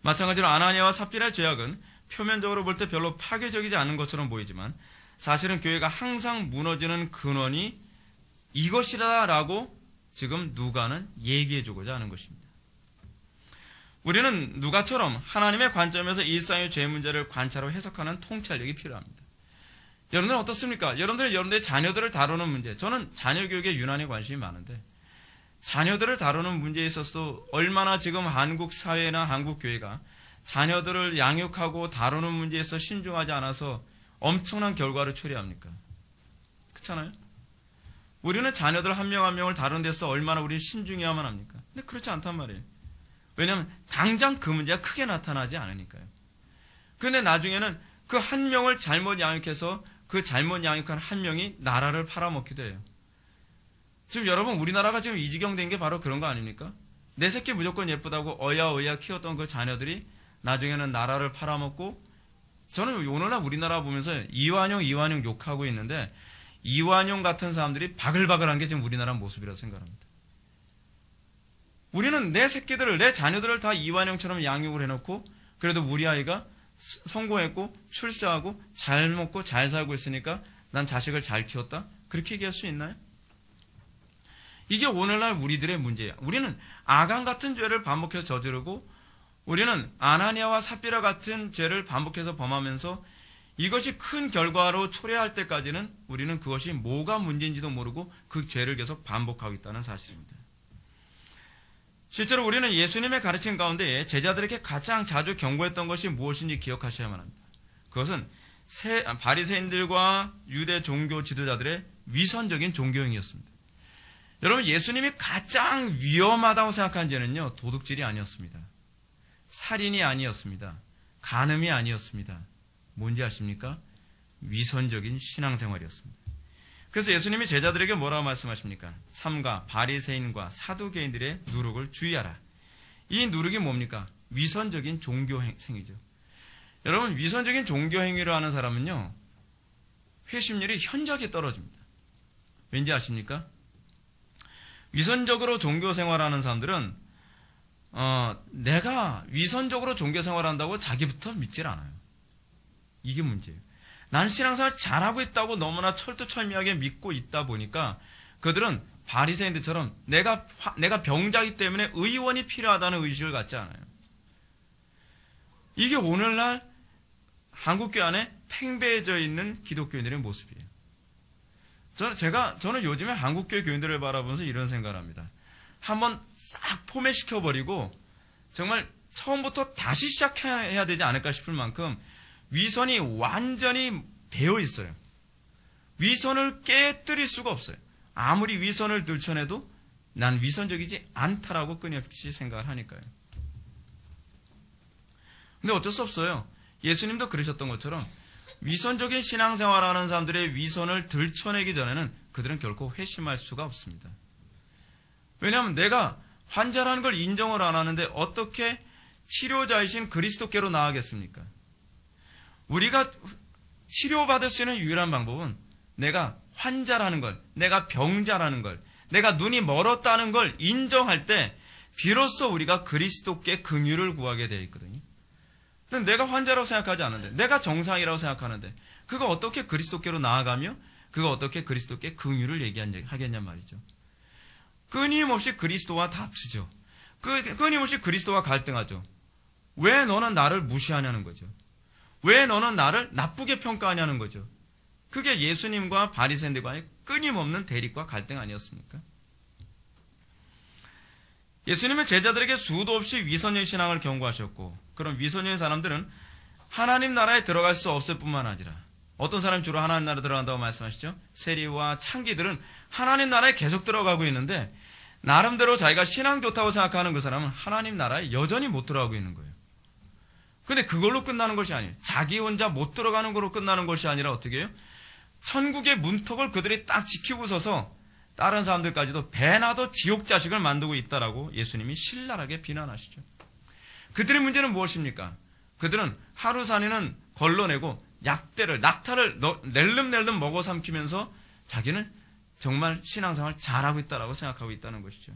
마찬가지로 아나니아와 삽비라의 죄악은 표면적으로 볼 때 별로 파괴적이지 않은 것처럼 보이지만 사실은 교회가 항상 무너지는 근원이 이것이라고 지금 누가는 얘기해주고자 하는 것입니다. 우리는 누가처럼 하나님의 관점에서 일상의 죄 문제를 관찰하고 해석하는 통찰력이 필요합니다. 여러분들은 어떻습니까? 여러분들의 자녀들을 다루는 문제, 저는 자녀 교육에 유난히 관심이 많은데 자녀들을 다루는 문제에 있어서도 얼마나 지금 한국 사회나 한국 교회가 자녀들을 양육하고 다루는 문제에서 신중하지 않아서 엄청난 결과를 초래합니까? 그렇잖아요? 우리는 자녀들 한 명 한 명을 다루는 데서 얼마나 우리는 신중해야만 합니까? 근데 그렇지 않단 말이에요. 왜냐하면 당장 그 문제가 크게 나타나지 않으니까요. 그런데 나중에는 그 한 명을 잘못 양육해서 그 잘못 양육한 한 명이 나라를 팔아먹기도 해요. 지금 여러분 우리나라가 지금 이 지경 된 게 바로 그런 거 아닙니까? 내 새끼 무조건 예쁘다고 어야어야 키웠던 그 자녀들이 나중에는 나라를 팔아먹고, 저는 오늘날 우리나라 보면서 이완용 욕하고 있는데 이완용 같은 사람들이 바글바글한 게 지금 우리나라 모습이라고 생각합니다. 우리는 내 새끼들을, 내 자녀들을 다 이완용처럼 양육을 해놓고 그래도 우리 아이가 성공했고 출세하고 잘 먹고 잘 살고 있으니까 난 자식을 잘 키웠다? 그렇게 얘기할 수 있나요? 이게 오늘날 우리들의 문제예요. 우리는 아간 같은 죄를 반복해서 저지르고 우리는 아나니아와 삽비라 같은 죄를 반복해서 범하면서 이것이 큰 결과로 초래할 때까지는 우리는 그것이 뭐가 문제인지도 모르고 그 죄를 계속 반복하고 있다는 사실입니다. 실제로 우리는 예수님의 가르침 가운데 제자들에게 가장 자주 경고했던 것이 무엇인지 기억하셔야만 합니다. 그것은 바리새인들과 유대 종교 지도자들의 위선적인 종교행위였습니다. 여러분, 예수님이 가장 위험하다고 생각한 죄는요, 도둑질이 아니었습니다. 살인이 아니었습니다. 간음이 아니었습니다. 뭔지 아십니까? 위선적인 신앙생활이었습니다. 그래서 예수님이 제자들에게 뭐라고 말씀하십니까? 삼가, 바리새인과 사두개인들의 누룩을 주의하라. 이 누룩이 뭡니까? 위선적인 종교행위죠. 여러분, 위선적인 종교행위를 하는 사람은요, 회심률이 현저하게 떨어집니다. 왠지 아십니까? 위선적으로 종교생활하는 사람들은 내가 위선적으로 종교생활한다고 자기부터 믿질 않아요. 이게 문제예요. 난 신앙생활 잘하고 있다고 너무나 철두철미하게 믿고 있다 보니까 그들은 바리새인들처럼 내가 병자이기 때문에 의원이 필요하다는 의식을 갖지 않아요. 이게 오늘날 한국교회 안에 팽배해져 있는 기독교인들의 모습이에요. 저는 요즘에 한국교회 교인들을 바라보면서 이런 생각을 합니다. 한번 싹 포맷시켜버리고 정말 처음부터 다시 시작해야 되지 않을까 싶을 만큼 위선이 완전히 배어 있어요. 위선을 깨뜨릴 수가 없어요. 아무리 위선을 들춰내도 난 위선적이지 않다라고 끊임없이 생각을 하니까요. 근데 어쩔 수 없어요. 예수님도 그러셨던 것처럼 위선적인 신앙생활하는 사람들의 위선을 들춰내기 전에는 그들은 결코 회심할 수가 없습니다. 왜냐하면 내가 환자라는 걸 인정을 안 하는데 어떻게 치료자이신 그리스도께로 나아가겠습니까? 우리가 치료받을 수 있는 유일한 방법은 내가 환자라는 걸, 내가 병자라는 걸, 내가 눈이 멀었다는 걸 인정할 때 비로소 우리가 그리스도께 긍휼을 구하게 되어 있거든요. 근데 내가 환자라고 생각하지 않는데, 내가 정상이라고 생각하는데 그거 어떻게 그리스도께로 나아가며 그거 어떻게 그리스도께 긍휼을 하겠냔 말이죠. 끊임없이 그리스도와 다투죠. 끊임없이 그리스도와 갈등하죠. 왜 너는 나를 무시하냐는 거죠. 왜 너는 나를 나쁘게 평가하냐는 거죠. 그게 예수님과 바리새인들 간의 끊임없는 대립과 갈등 아니었습니까? 예수님은 제자들에게 수도 없이 위선적인 신앙을 경고하셨고, 그런 위선적인 사람들은 하나님 나라에 들어갈 수 없을 뿐만 아니라 어떤 사람이 주로 하나님 나라에 들어간다고 말씀하시죠? 세리와 창기들은 하나님 나라에 계속 들어가고 있는데 나름대로 자기가 신앙 좋다고 생각하는 그 사람은 하나님 나라에 여전히 못 들어가고 있는 거예요. 근데 그걸로 끝나는 것이 아니에요. 자기 혼자 못 들어가는 걸로 끝나는 것이 아니라 어떻게 해요? 천국의 문턱을 그들이 딱 지키고 서서 다른 사람들까지도 배나도 지옥 자식을 만들고 있다라고 예수님이 신랄하게 비난하시죠. 그들의 문제는 무엇입니까? 그들은 하루 산이는 걸러내고 낙타를 낼름낼름 먹어 삼키면서 자기는 정말 신앙생활 잘하고 있다라고 생각하고 있다는 것이죠.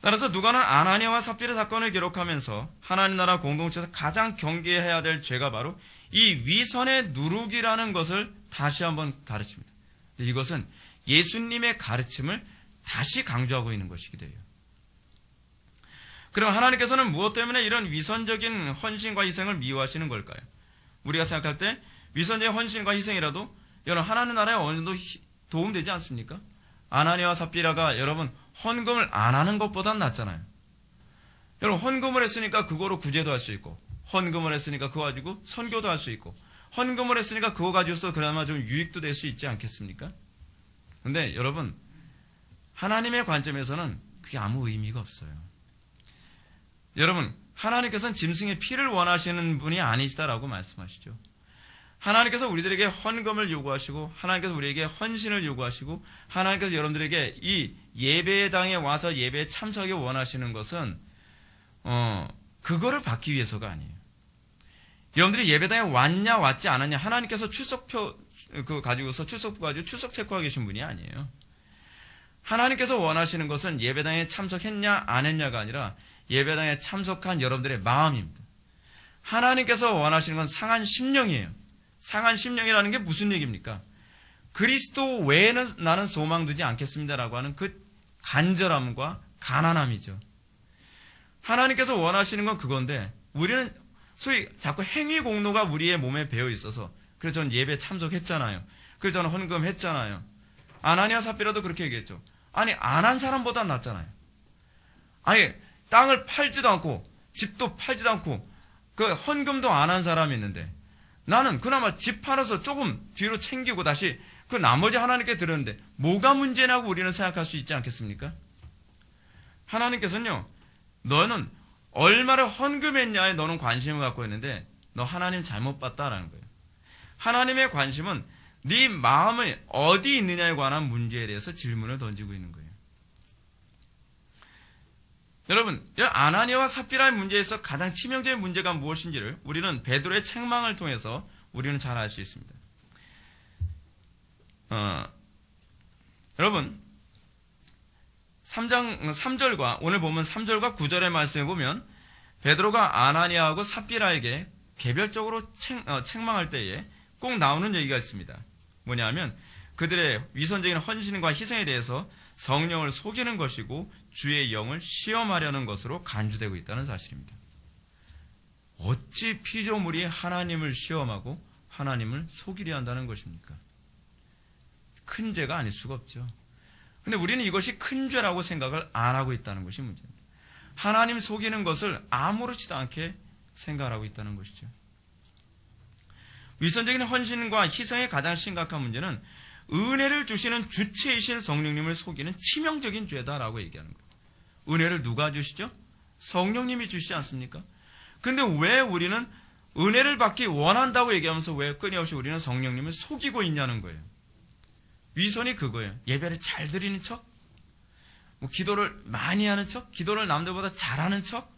따라서 누가는 아나니아와 삽비라 사건을 기록하면서 하나님 나라 공동체에서 가장 경계해야 될 죄가 바로 이 위선의 누룩이라는 것을 다시 한번 가르칩니다. 이것은 예수님의 가르침을 다시 강조하고 있는 것이기도 해요. 그럼 하나님께서는 무엇 때문에 이런 위선적인 헌신과 희생을 미워하시는 걸까요? 우리가 생각할 때 위선적인 헌신과 희생이라도 여러분 하나님 나라에 어느 정도 도움되지 않습니까? 아나니아와 삽비라가 여러분 헌금을 안 하는 것보단 낫잖아요. 여러분 헌금을 했으니까 그거로 구제도 할 수 있고, 헌금을 했으니까 그거 가지고 선교도 할 수 있고, 헌금을 했으니까 그거 가지고서 그나마 좀 유익도 될 수 있지 않겠습니까? 근데 여러분 하나님의 관점에서는 그게 아무 의미가 없어요. 여러분 하나님께서는 짐승의 피를 원하시는 분이 아니시다라고 말씀하시죠. 하나님께서 우리들에게 헌금을 요구하시고, 하나님께서 우리에게 헌신을 요구하시고, 하나님께서 여러분들에게 이 예배당에 와서 예배에 참석하기 원하시는 것은 그거를 받기 위해서가 아니에요. 여러분들이 예배당에 왔냐 왔지 않았냐 하나님께서 출석표 가지고서 출석부 가지고 출석 체크하고 계신 분이 아니에요. 하나님께서 원하시는 것은 예배당에 참석했냐 안 했냐가 아니라 예배당에 참석한 여러분들의 마음입니다. 하나님께서 원하시는 건 상한 심령이에요. 상한 심령이라는 게 무슨 얘기입니까? 그리스도 외에는 나는 소망 두지 않겠습니다라고 하는 그 간절함과 가난함이죠. 하나님께서 원하시는 건 그건데 우리는 소위 자꾸 행위 공로가 우리의 몸에 배어 있어서 그래서 저는 예배 참석했잖아요. 그래서 저는 헌금했잖아요. 아나니아 삽비라도 그렇게 얘기했죠. 아니 안 한 사람보다 낫잖아요. 아니 땅을 팔지도 않고 집도 팔지도 않고 그 헌금도 안 한 사람이 있는데 나는 그나마 집 팔아서 조금 뒤로 챙기고 다시 그 나머지 하나님께 드렸는데 뭐가 문제냐고 우리는 생각할 수 있지 않겠습니까? 하나님께서는요, 너는 얼마를 헌금했냐에 너는 관심을 갖고 있는데 너 하나님 잘못 봤다라는 거예요. 하나님의 관심은 네 마음이 어디 있느냐에 관한 문제에 대해서 질문을 던지고 있는 거예요. 여러분, 아나니아와 삽비라의 문제에서 가장 치명적인 문제가 무엇인지를 우리는 베드로의 책망을 통해서 우리는 잘 알 수 있습니다. 여러분 3절과 오늘 보면 3절과 9절의 말씀에 보면 베드로가 아나니아하고 삽비라에게 개별적으로 책망할 때에 꼭 나오는 얘기가 있습니다. 뭐냐면 그들의 위선적인 헌신과 희생에 대해서 성령을 속이는 것이고 주의 영을 시험하려는 것으로 간주되고 있다는 사실입니다. 어찌 피조물이 하나님을 시험하고 하나님을 속이려 한다는 것입니까? 큰 죄가 아닐 수가 없죠. 근데 우리는 이것이 큰 죄라고 생각을 안 하고 있다는 것이 문제입니다. 하나님 속이는 것을 아무렇지도 않게 생각하고 있다는 것이죠. 위선적인 헌신과 희생의 가장 심각한 문제는 은혜를 주시는 주체이신 성령님을 속이는 치명적인 죄다라고 얘기하는 거예요. 은혜를 누가 주시죠? 성령님이 주시지 않습니까? 근데 왜 우리는 은혜를 받기 원한다고 얘기하면서 왜 끊임없이 우리는 성령님을 속이고 있냐는 거예요. 위선이 그거예요. 예배를 잘 드리는 척, 기도를 많이 하는 척, 기도를 남들보다 잘하는 척.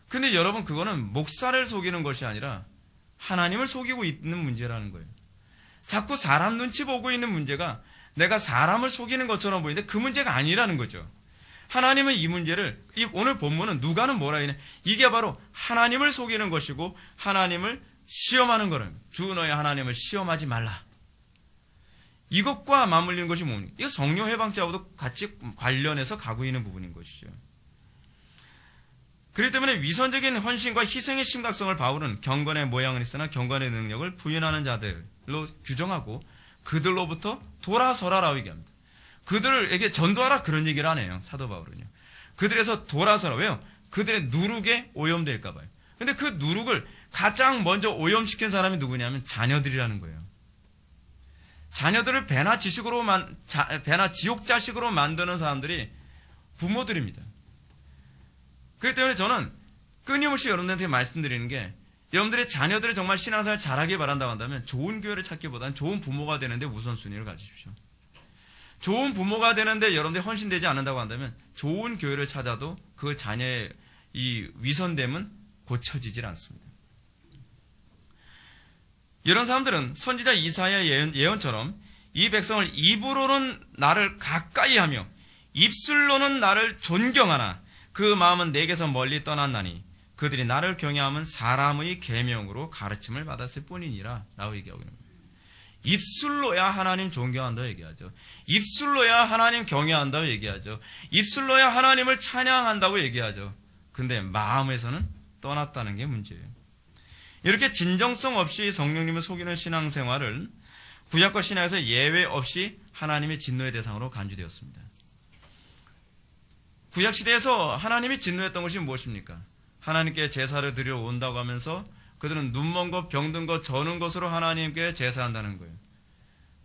근데 여러분 그거는 목사를 속이는 것이 아니라 하나님을 속이고 있는 문제라는 거예요. 자꾸 사람 눈치 보고 있는 문제가 내가 사람을 속이는 것처럼 보이는데 그 문제가 아니라는 거죠. 하나님은 이 문제를, 오늘 본문은 누가는 뭐라 하냐, 이게 바로 하나님을 속이는 것이고 하나님을 시험하는 거는 주 너의 하나님을 시험하지 말라. 이것과 맞물리는 것이 뭡니까? 이거 성령 해방자하고도 같이 관련해서 가고 있는 부분인 것이죠. 그렇기 때문에 위선적인 헌신과 희생의 심각성을 바울은 경건의 모양은 있으나 경건의 능력을 부인하는 자들로 규정하고 그들로부터 돌아서라라고 얘기합니다. 그들에게 전도하라 그런 얘기를 안 해요. 사도 바울은요. 그들에서 돌아서라. 왜요? 그들의 누룩에 오염될까 봐요. 근데 그 누룩을 가장 먼저 오염시킨 사람이 누구냐면 자녀들이라는 거예요. 자녀들을 배나 지옥 자식으로 만드는 사람들이 부모들입니다. 그렇기 때문에 저는 끊임없이 여러분들한테 말씀드리는 게 여러분들의 자녀들이 정말 신앙생활 잘하길 바란다고 한다면 좋은 교회를 찾기보다는 좋은 부모가 되는데 우선순위를 가지십시오. 좋은 부모가 되는데 여러분들이 헌신되지 않는다고 한다면 좋은 교회를 찾아도 그 자녀의 이 위선됨은 고쳐지질 않습니다. 이런 사람들은 선지자 이사야의 예언처럼 이 백성을 입으로는 나를 가까이 하며 입술로는 나를 존경하나 그 마음은 내게서 멀리 떠났나니 그들이 나를 경외함은 사람의 계명으로 가르침을 받았을 뿐이니라 라고 얘기하고 있는 거예요. 입술로야 하나님 존경한다고 얘기하죠. 입술로야 하나님 경외한다고 얘기하죠. 입술로야 하나님을 찬양한다고 얘기하죠. 근데 마음에서는 떠났다는 게 문제예요. 이렇게 진정성 없이 성령님을 속이는 신앙생활은 구약과 신약에서 예외 없이 하나님의 진노의 대상으로 간주되었습니다. 구약시대에서 하나님이 진노했던 것이 무엇입니까? 하나님께 제사를 드리러 온다고 하면서 그들은 눈먼 것, 병든 것, 저는 것으로 하나님께 제사한다는 거예요.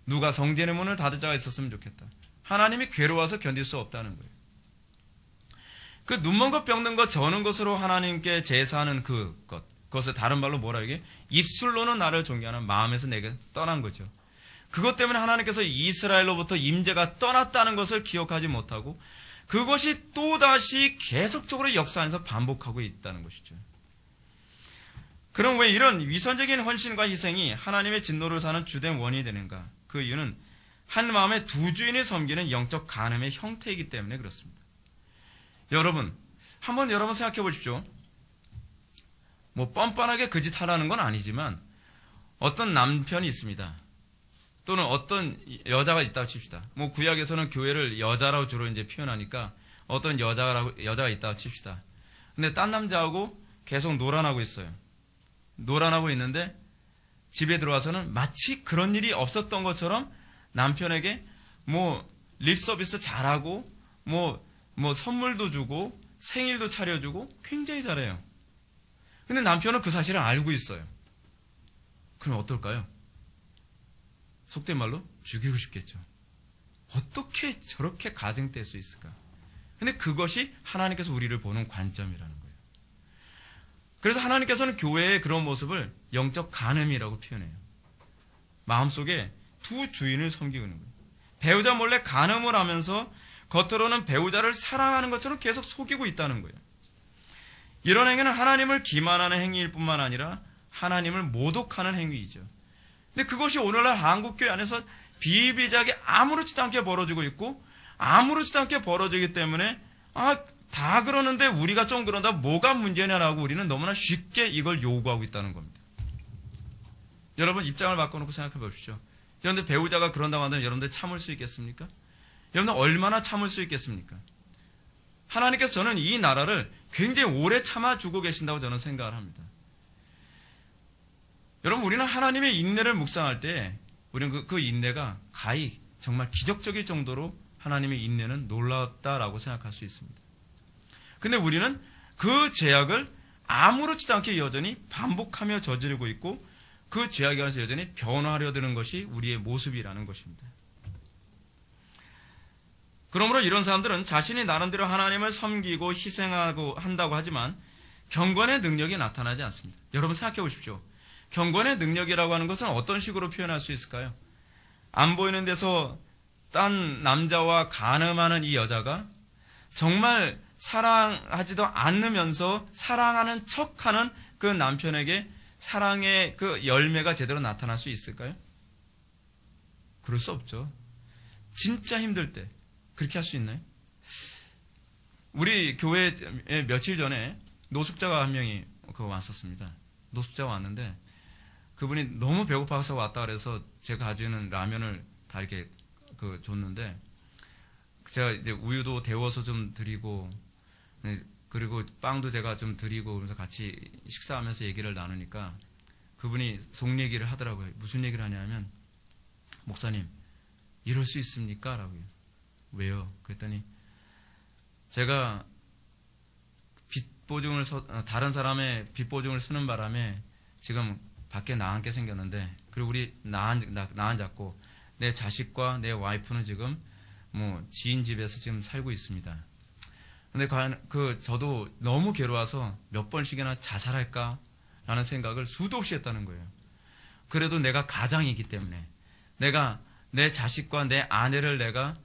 누가 성전의 문을 닫을 자가 있었으면 좋겠다. 하나님이 괴로워서 견딜 수 없다는 거예요. 그 눈먼 것, 병든 것, 저는 것으로 하나님께 제사하는 그것을 다른 말로 뭐라 얘기해? 입술로는 나를 존경하는 마음에서 내게 떠난 거죠. 그것 때문에 하나님께서 이스라엘로부터 임재가 떠났다는 것을 기억하지 못하고 그것이 또다시 계속적으로 역사 안에서 반복하고 있다는 것이죠. 그럼 왜 이런 위선적인 헌신과 희생이 하나님의 진노를 사는 주된 원인이 되는가? 그 이유는 한 마음에 두 주인을 섬기는 영적 간음의 형태이기 때문에 그렇습니다. 여러분, 한번 생각해 보십시오. 뭐 뻔뻔하게 그 짓 하라는 건 아니지만 어떤 남편이 있습니다. 또는 어떤 여자가 있다고 칩시다. 뭐 구약에서는 교회를 여자라고 주로 이제 표현하니까 어떤 여자가 있다고 칩시다. 근데 딴 남자하고 계속 노란하고 있어요. 노란하고 있는데 집에 들어와서는 마치 그런 일이 없었던 것처럼 남편에게 뭐 립 서비스 잘하고 뭐 선물도 주고 생일도 차려주고 굉장히 잘해요. 근데 남편은 그 사실을 알고 있어요. 그럼 어떨까요? 속된 말로 죽이고 싶겠죠. 어떻게 저렇게 가증될 수 있을까? 근데 그것이 하나님께서 우리를 보는 관점이라는 거예요. 그래서 하나님께서는 교회의 그런 모습을 영적 간음이라고 표현해요. 마음속에 두 주인을 섬기는 거예요. 배우자 몰래 간음을 하면서 겉으로는 배우자를 사랑하는 것처럼 계속 속이고 있다는 거예요. 이런 행위는 하나님을 기만하는 행위일 뿐만 아니라 하나님을 모독하는 행위이죠. 근데 그것이 오늘날 한국교회 안에서 비일비재하게 아무렇지도 않게 벌어지고 있고 아무렇지도 않게 벌어지기 때문에 다 그러는데 우리가 좀 그런다 뭐가 문제냐라고 우리는 너무나 쉽게 이걸 요구하고 있다는 겁니다. 여러분 입장을 바꿔놓고 생각해 보십시오. 그런데 배우자가 그런다고 한다면 여러분들 참을 수 있겠습니까? 여러분들 얼마나 참을 수 있겠습니까? 하나님께서 저는 이 나라를 굉장히 오래 참아주고 계신다고 저는 생각을 합니다. 여러분 우리는 하나님의 인내를 묵상할 때 우리는 그 인내가 가히 정말 기적적일 정도로 하나님의 인내는 놀랍다라고 생각할 수 있습니다. 근데 우리는 그 죄악을 아무렇지도 않게 여전히 반복하며 저지르고 있고 그 죄악에 관해서 여전히 변화하려 드는 것이 우리의 모습이라는 것입니다. 그러므로 이런 사람들은 자신이 나름대로 하나님을 섬기고 희생하고 한다고 하지만 경건의 능력이 나타나지 않습니다. 여러분 생각해 보십시오. 경건의 능력이라고 하는 것은 어떤 식으로 표현할 수 있을까요? 안 보이는 데서 딴 남자와 간음하는 이 여자가 정말 사랑하지도 않으면서 사랑하는 척하는 그 남편에게 사랑의 그 열매가 제대로 나타날 수 있을까요? 그럴 수 없죠. 진짜 힘들 때 그렇게 할 수 있나요? 우리 교회에 며칠 전에 노숙자가 한 명이 왔었습니다. 노숙자가 왔는데 그분이 너무 배고파서 왔다 그래서 제가 가지고 있는 라면을 다 이렇게 줬는데 제가 이제 우유도 데워서 좀 드리고 그리고 빵도 제가 좀 드리고 그러면서 같이 식사하면서 얘기를 나누니까 그분이 속 얘기를 하더라고요. 무슨 얘기를 하냐면 목사님 이럴 수 있습니까? 라고요. 왜요? 그랬더니 제가 다른 사람의 빚보증을 쓰는 바람에 지금 밖에 나앉게 생겼는데 그리고 우리 나앉았고 내 자식과 내 와이프는 지금 뭐 지인 집에서 지금 살고 있습니다. 근데 저도 너무 괴로워서 몇 번씩이나 자살할까라는 생각을 수도 없이 했다는 거예요. 그래도 내가 가장이기 때문에 내가 내 자식과 내 아내를 내가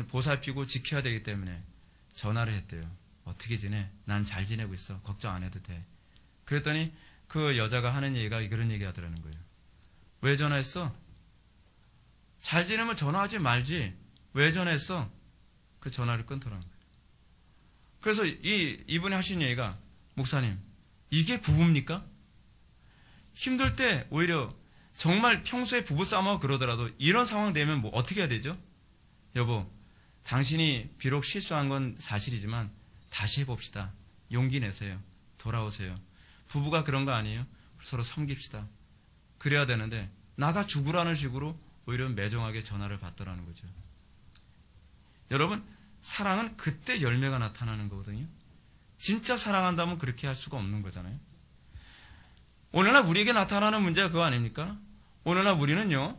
보살피고 지켜야 되기 때문에 전화를 했대요. 어떻게 지내? 난 잘 지내고 있어. 걱정 안 해도 돼. 그랬더니 그 여자가 하는 얘기가 그런 얘기 하더라는 거예요. 왜 전화했어? 잘 지내면 전화하지 말지. 왜 전화했어? 그 전화를 끊더라는 거예요. 그래서 이분이 하신 얘기가 목사님 이게 부부입니까? 힘들 때 오히려 정말 평소에 부부싸움하고 그러더라도 이런 상황 되면 뭐 어떻게 해야 되죠? 여보 당신이 비록 실수한 건 사실이지만 다시 해봅시다. 용기 내세요. 돌아오세요. 부부가 그런 거 아니에요? 서로 섬깁시다. 그래야 되는데 나가 죽으라는 식으로 오히려 매정하게 전화를 받더라는 거죠. 여러분 사랑은 그때 열매가 나타나는 거거든요. 진짜 사랑한다면 그렇게 할 수가 없는 거잖아요. 오늘날 우리에게 나타나는 문제가 그거 아닙니까? 오늘날 우리는요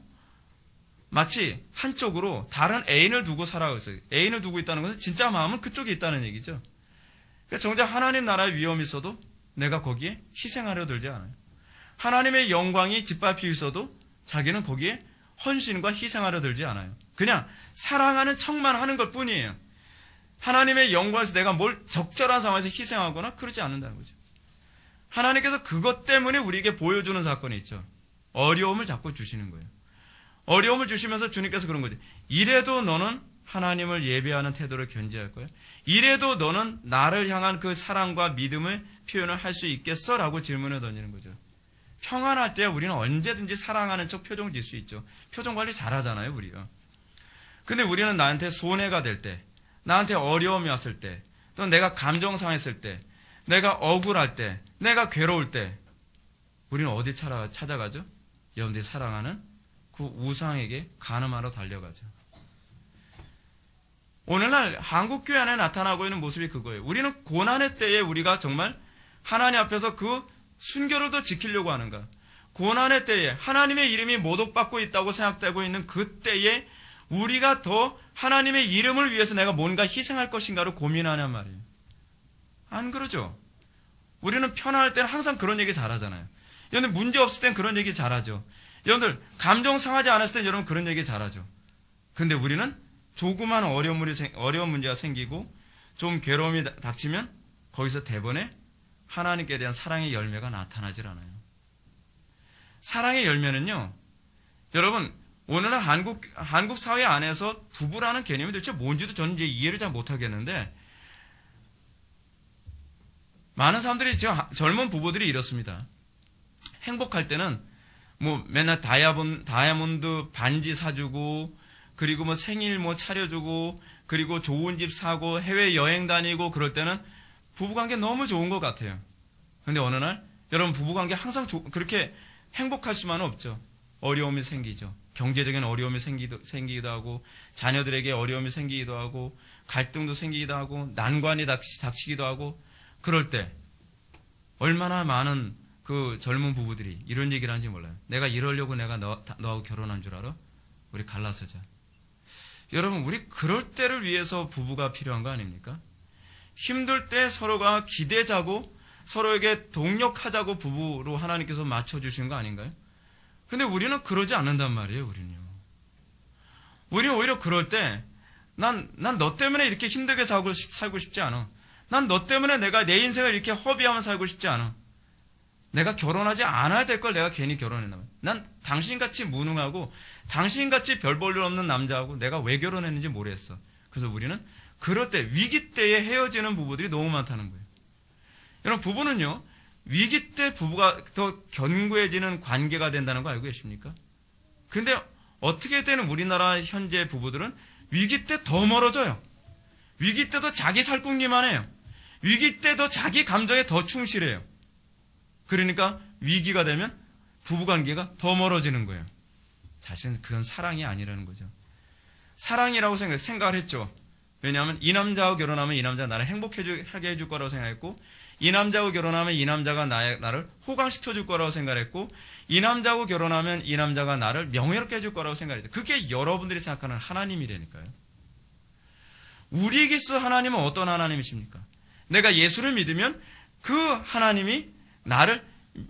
마치 한쪽으로 다른 애인을 두고 살아가고 있어요. 애인을 두고 있다는 것은 진짜 마음은 그쪽에 있다는 얘기죠. 그러니까 정작 하나님 나라의 위험이 있어도 내가 거기에 희생하려 들지 않아요. 하나님의 영광이 짓밟혀 있어도 자기는 거기에 헌신과 희생하려 들지 않아요. 그냥 사랑하는 척만 하는 것 뿐이에요. 하나님의 영광에서 내가 뭘 적절한 상황에서 희생하거나 그러지 않는다는 거죠. 하나님께서 그것 때문에 우리에게 보여주는 사건이 있죠. 어려움을 자꾸 주시는 거예요. 어려움을 주시면서 주님께서 그런 거죠. 이래도 너는 하나님을 예배하는 태도를 견지할 거예요? 이래도 너는 나를 향한 그 사랑과 믿음의 표현을 할 수 있겠어? 라고 질문을 던지는 거죠. 평안할 때 우리는 언제든지 사랑하는 척 표정 질 수 있죠. 표정 관리 잘하잖아요, 우리가. 근데 우리는 나한테 손해가 될 때, 나한테 어려움이 왔을 때, 또 내가 감정 상했을 때, 내가 억울할 때, 내가 괴로울 때, 우리는 어디 찾아가죠? 여러분들이 사랑하는 그 우상에게 간음하러 달려가죠. 오늘날 한국교회 안에 나타나고 있는 모습이 그거예요. 우리는 고난의 때에 우리가 정말 하나님 앞에서 그 순결을 더 지키려고 하는가? 고난의 때에 하나님의 이름이 모독받고 있다고 생각되고 있는 그 때에 우리가 더 하나님의 이름을 위해서 내가 뭔가 희생할 것인가를 고민하냔 말이에요. 안 그러죠? 우리는 편안할 때는 항상 그런 얘기 잘하잖아요. 여러분들 문제 없을 땐 그런 얘기 잘하죠. 여러분들 감정 상하지 않았을 땐 여러분 그런 얘기 잘하죠. 근데 우리는 조그만 어려운 문제가 생기고 좀 괴로움이 닥치면 거기서 대번에 하나님께 대한 사랑의 열매가 나타나질 않아요. 사랑의 열매는요, 여러분, 오늘날 한국 사회 안에서 부부라는 개념이 도대체 뭔지도 저는 이제 이해를 잘 못하겠는데, 많은 사람들이, 젊은 부부들이 이렇습니다. 행복할 때는 뭐 맨날 다이아몬드 반지 사주고, 그리고 뭐 생일 뭐 차려주고, 그리고 좋은 집 사고, 해외 여행 다니고, 그럴 때는 부부관계 너무 좋은 것 같아요. 근데 어느 날, 여러분 부부관계 항상 그렇게 행복할 수만은 없죠. 어려움이 생기죠. 경제적인 어려움이 생기기도 하고, 자녀들에게 어려움이 생기기도 하고, 갈등도 생기기도 하고, 난관이 닥치기도 하고, 그럴 때, 얼마나 많은 그 젊은 부부들이 이런 얘기를 하는지 몰라요. 내가 이러려고 내가 너하고 결혼한 줄 알아? 우리 갈라서자. 여러분, 우리 그럴 때를 위해서 부부가 필요한 거 아닙니까? 힘들 때 서로가 기대자고 서로에게 동력하자고 부부로 하나님께서 맞춰주신 거 아닌가요? 근데 우리는 그러지 않는단 말이에요, 우리는요. 우리는 오히려 그럴 때, 난 너 때문에 이렇게 힘들게 살고 싶지 않아. 난 너 때문에 내가 내 인생을 이렇게 허비하며 살고 싶지 않아. 내가 결혼하지 않아야 될 걸 내가 괜히 결혼했나 봐요. 난 당신같이 무능하고 당신같이 별 볼 일 없는 남자하고 내가 왜 결혼했는지 모르겠어. 그래서 우리는 그럴 때, 위기 때에 헤어지는 부부들이 너무 많다는 거예요. 여러분, 부부는요, 위기 때 부부가 더 견고해지는 관계가 된다는 거 알고 계십니까? 근데 어떻게 되는 우리나라 현재 부부들은 위기 때 더 멀어져요. 위기 때도 자기 살궁리만 해요. 위기 때도 자기 감정에 더 충실해요. 그러니까 위기가 되면 부부관계가 더 멀어지는 거예요. 사실은 그건 사랑이 아니라는 거죠. 사랑이라고 생각을 했죠. 왜냐하면 이 남자하고 결혼하면 이 남자가 나를 행복하게 해줄 거라고 생각했고, 이 남자하고 결혼하면 이 남자가 나를 호강시켜줄 거라고 생각했고, 이 남자하고 결혼하면 이 남자가 나를 명예롭게 해줄 거라고 생각했죠. 그게 여러분들이 생각하는 하나님이라니까요. 우리에게 있어 하나님은 어떤 하나님이십니까? 내가 예수를 믿으면 그 하나님이 나를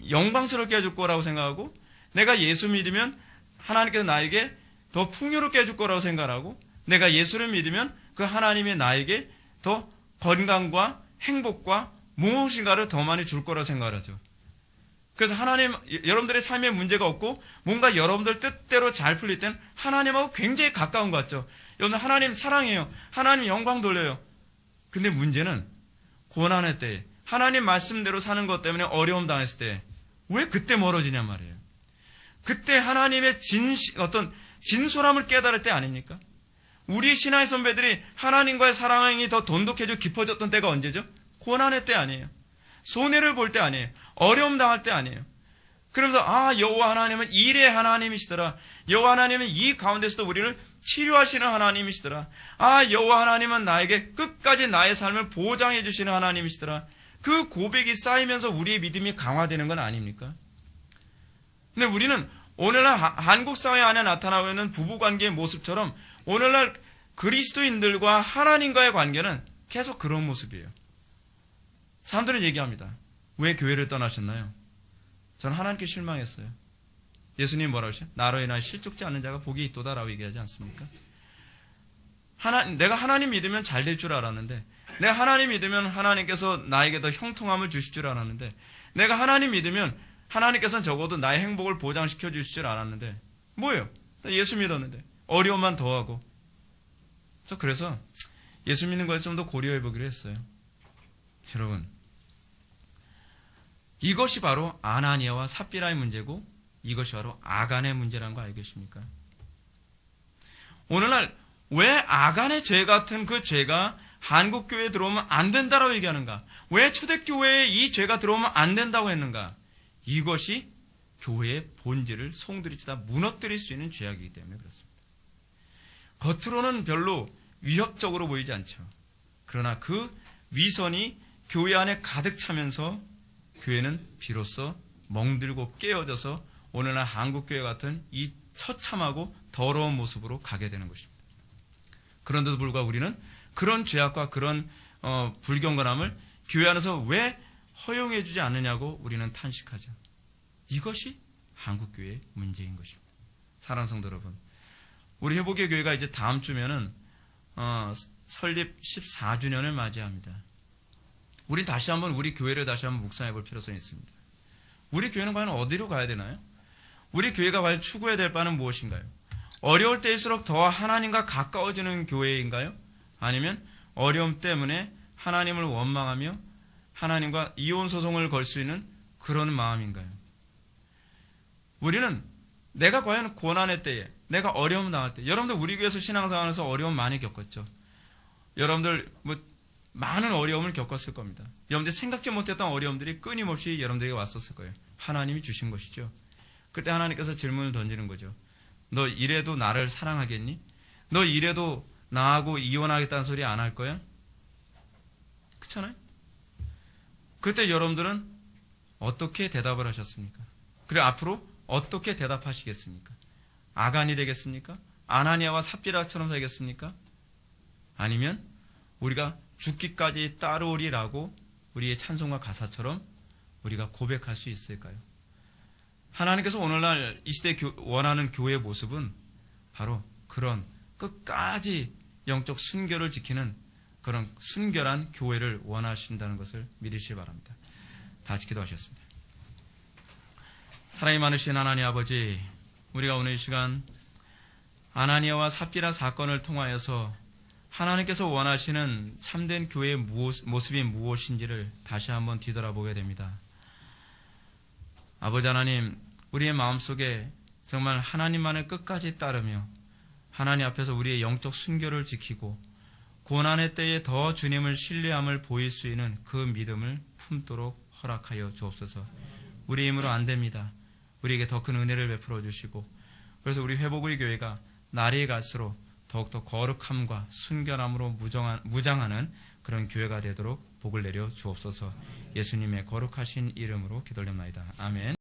영광스럽게 해줄 거라고 생각하고, 내가 예수 믿으면 하나님께서 나에게 더 풍요롭게 해줄 거라고 생각하고, 내가 예수를 믿으면 그 하나님이 나에게 더 건강과 행복과 무엇인가를 더 많이 줄 거라고 생각하죠. 그래서 하나님, 여러분들의 삶에 문제가 없고 뭔가 여러분들 뜻대로 잘 풀릴 땐 하나님하고 굉장히 가까운 것 같죠. 여러분, 하나님 사랑해요. 하나님 영광 돌려요. 근데 문제는 고난의 때에 하나님 말씀대로 사는 것 때문에 어려움 당했을 때 왜 그때 멀어지냔 말이에요. 그때 하나님의 어떤 진솔함을 깨달을 때 아닙니까? 우리 신앙의 선배들이 하나님과의 사랑이 더 돈독해지고 깊어졌던 때가 언제죠? 고난의 때 아니에요. 손해를 볼 때 아니에요. 어려움 당할 때 아니에요. 그러면서 여호와 하나님은 일의 하나님이시더라. 여호와 하나님은 이 가운데서도 우리를 치료하시는 하나님이시더라. 여호와 하나님은 나에게 끝까지 나의 삶을 보장해 주시는 하나님이시더라. 그 고백이 쌓이면서 우리의 믿음이 강화되는 건 아닙니까? 근데 우리는 오늘날 한국 사회 안에 나타나고 있는 부부관계의 모습처럼 오늘날 그리스도인들과 하나님과의 관계는 계속 그런 모습이에요. 사람들은 얘기합니다. 왜 교회를 떠나셨나요? 저는 하나님께 실망했어요. 예수님 뭐라고 하시죠? 나로 인하여 실족지 않는 자가 복이 있도다라고 얘기하지 않습니까? 내가 하나님 믿으면 잘 될 줄 알았는데, 내가 하나님 믿으면 하나님께서 나에게 더 형통함을 주실 줄 알았는데, 내가 하나님 믿으면 하나님께서는 적어도 나의 행복을 보장시켜 주실 줄 알았는데, 뭐예요? 예수 믿었는데 어려움만 더하고 그래서 예수 믿는 거에 좀 더 고려해 보기로 했어요. 여러분, 이것이 바로 아나니아와 삽비라의 문제고 이것이 바로 아간의 문제라는 거 알고 계십니까? 오늘날 왜 아간의 죄 같은 그 죄가 한국교회에 들어오면 안 된다라고 얘기하는가? 왜 초대교회에 이 죄가 들어오면 안 된다고 했는가? 이것이 교회의 본질을 송두리치다 무너뜨릴 수 있는 죄악이기 때문에 그렇습니다. 겉으로는 별로 위협적으로 보이지 않죠. 그러나 그 위선이 교회 안에 가득 차면서 교회는 비로소 멍들고 깨어져서 오늘날 한국교회 같은 이 처참하고 더러운 모습으로 가게 되는 것입니다. 그런데도 불구하고 우리는 그런 죄악과 그런 불경건함을 교회 안에서 왜 허용해 주지 않느냐고 우리는 탄식하죠. 이것이 한국교회의 문제인 것입니다. 사랑하는 성도 여러분, 우리 회복의 교회가 이제 다음 주면은 설립 14주년을 맞이합니다. 우린 다시 한번 우리 교회를 다시 한번 묵상해 볼 필요성이 있습니다. 우리 교회는 과연 어디로 가야 되나요? 우리 교회가 과연 추구해야 될 바는 무엇인가요? 어려울 때일수록 더 하나님과 가까워지는 교회인가요? 아니면 어려움 때문에 하나님을 원망하며 하나님과 이혼소송을 걸 수 있는 그런 마음인가요? 우리는 내가 과연 고난의 때에, 내가 어려움 당할 때, 여러분들 우리 교회에서 신앙생활에서 어려움 많이 겪었죠. 여러분들 많은 어려움을 겪었을 겁니다. 여러분들 생각지 못했던 어려움들이 끊임없이 여러분들에게 왔었을 거예요. 하나님이 주신 것이죠. 그때 하나님께서 질문을 던지는 거죠. 너 이래도 나를 사랑하겠니? 너 이래도 나하고 이혼하겠다는 소리 안 할 거야? 그렇잖아요? 그때 여러분들은 어떻게 대답을 하셨습니까? 그리고 앞으로 어떻게 대답하시겠습니까? 아간이 되겠습니까? 아나니아와 삽비라처럼 살겠습니까? 아니면 우리가 죽기까지 따르오리라고 우리의 찬송가 가사처럼 우리가 고백할 수 있을까요? 하나님께서 오늘날 이 시대에 원하는 교회의 모습은 바로 그런 끝까지 영적 순결을 지키는 그런 순결한 교회를 원하신다는 것을 믿으시기 바랍니다. 다 같이 기도하셨습니다. 사랑이 많으신 하나님 아버지, 우리가 오늘 이 시간 아나니아와 삽비라 사건을 통하여서 하나님께서 원하시는 참된 교회의 모습이 무엇인지를 다시 한번 뒤돌아보게 됩니다. 아버지 하나님, 우리의 마음속에 정말 하나님만을 끝까지 따르며 하나님 앞에서 우리의 영적 순결을 지키고 고난의 때에 더 주님을 신뢰함을 보일 수 있는 그 믿음을 품도록 허락하여 주옵소서. 우리 힘으로 안 됩니다. 우리에게 더 큰 은혜를 베풀어 주시고, 그래서 우리 회복의 교회가 날이 갈수록 더욱더 거룩함과 순결함으로 무장하는 그런 교회가 되도록 복을 내려 주옵소서. 예수님의 거룩하신 이름으로 기도드립니다. 아멘.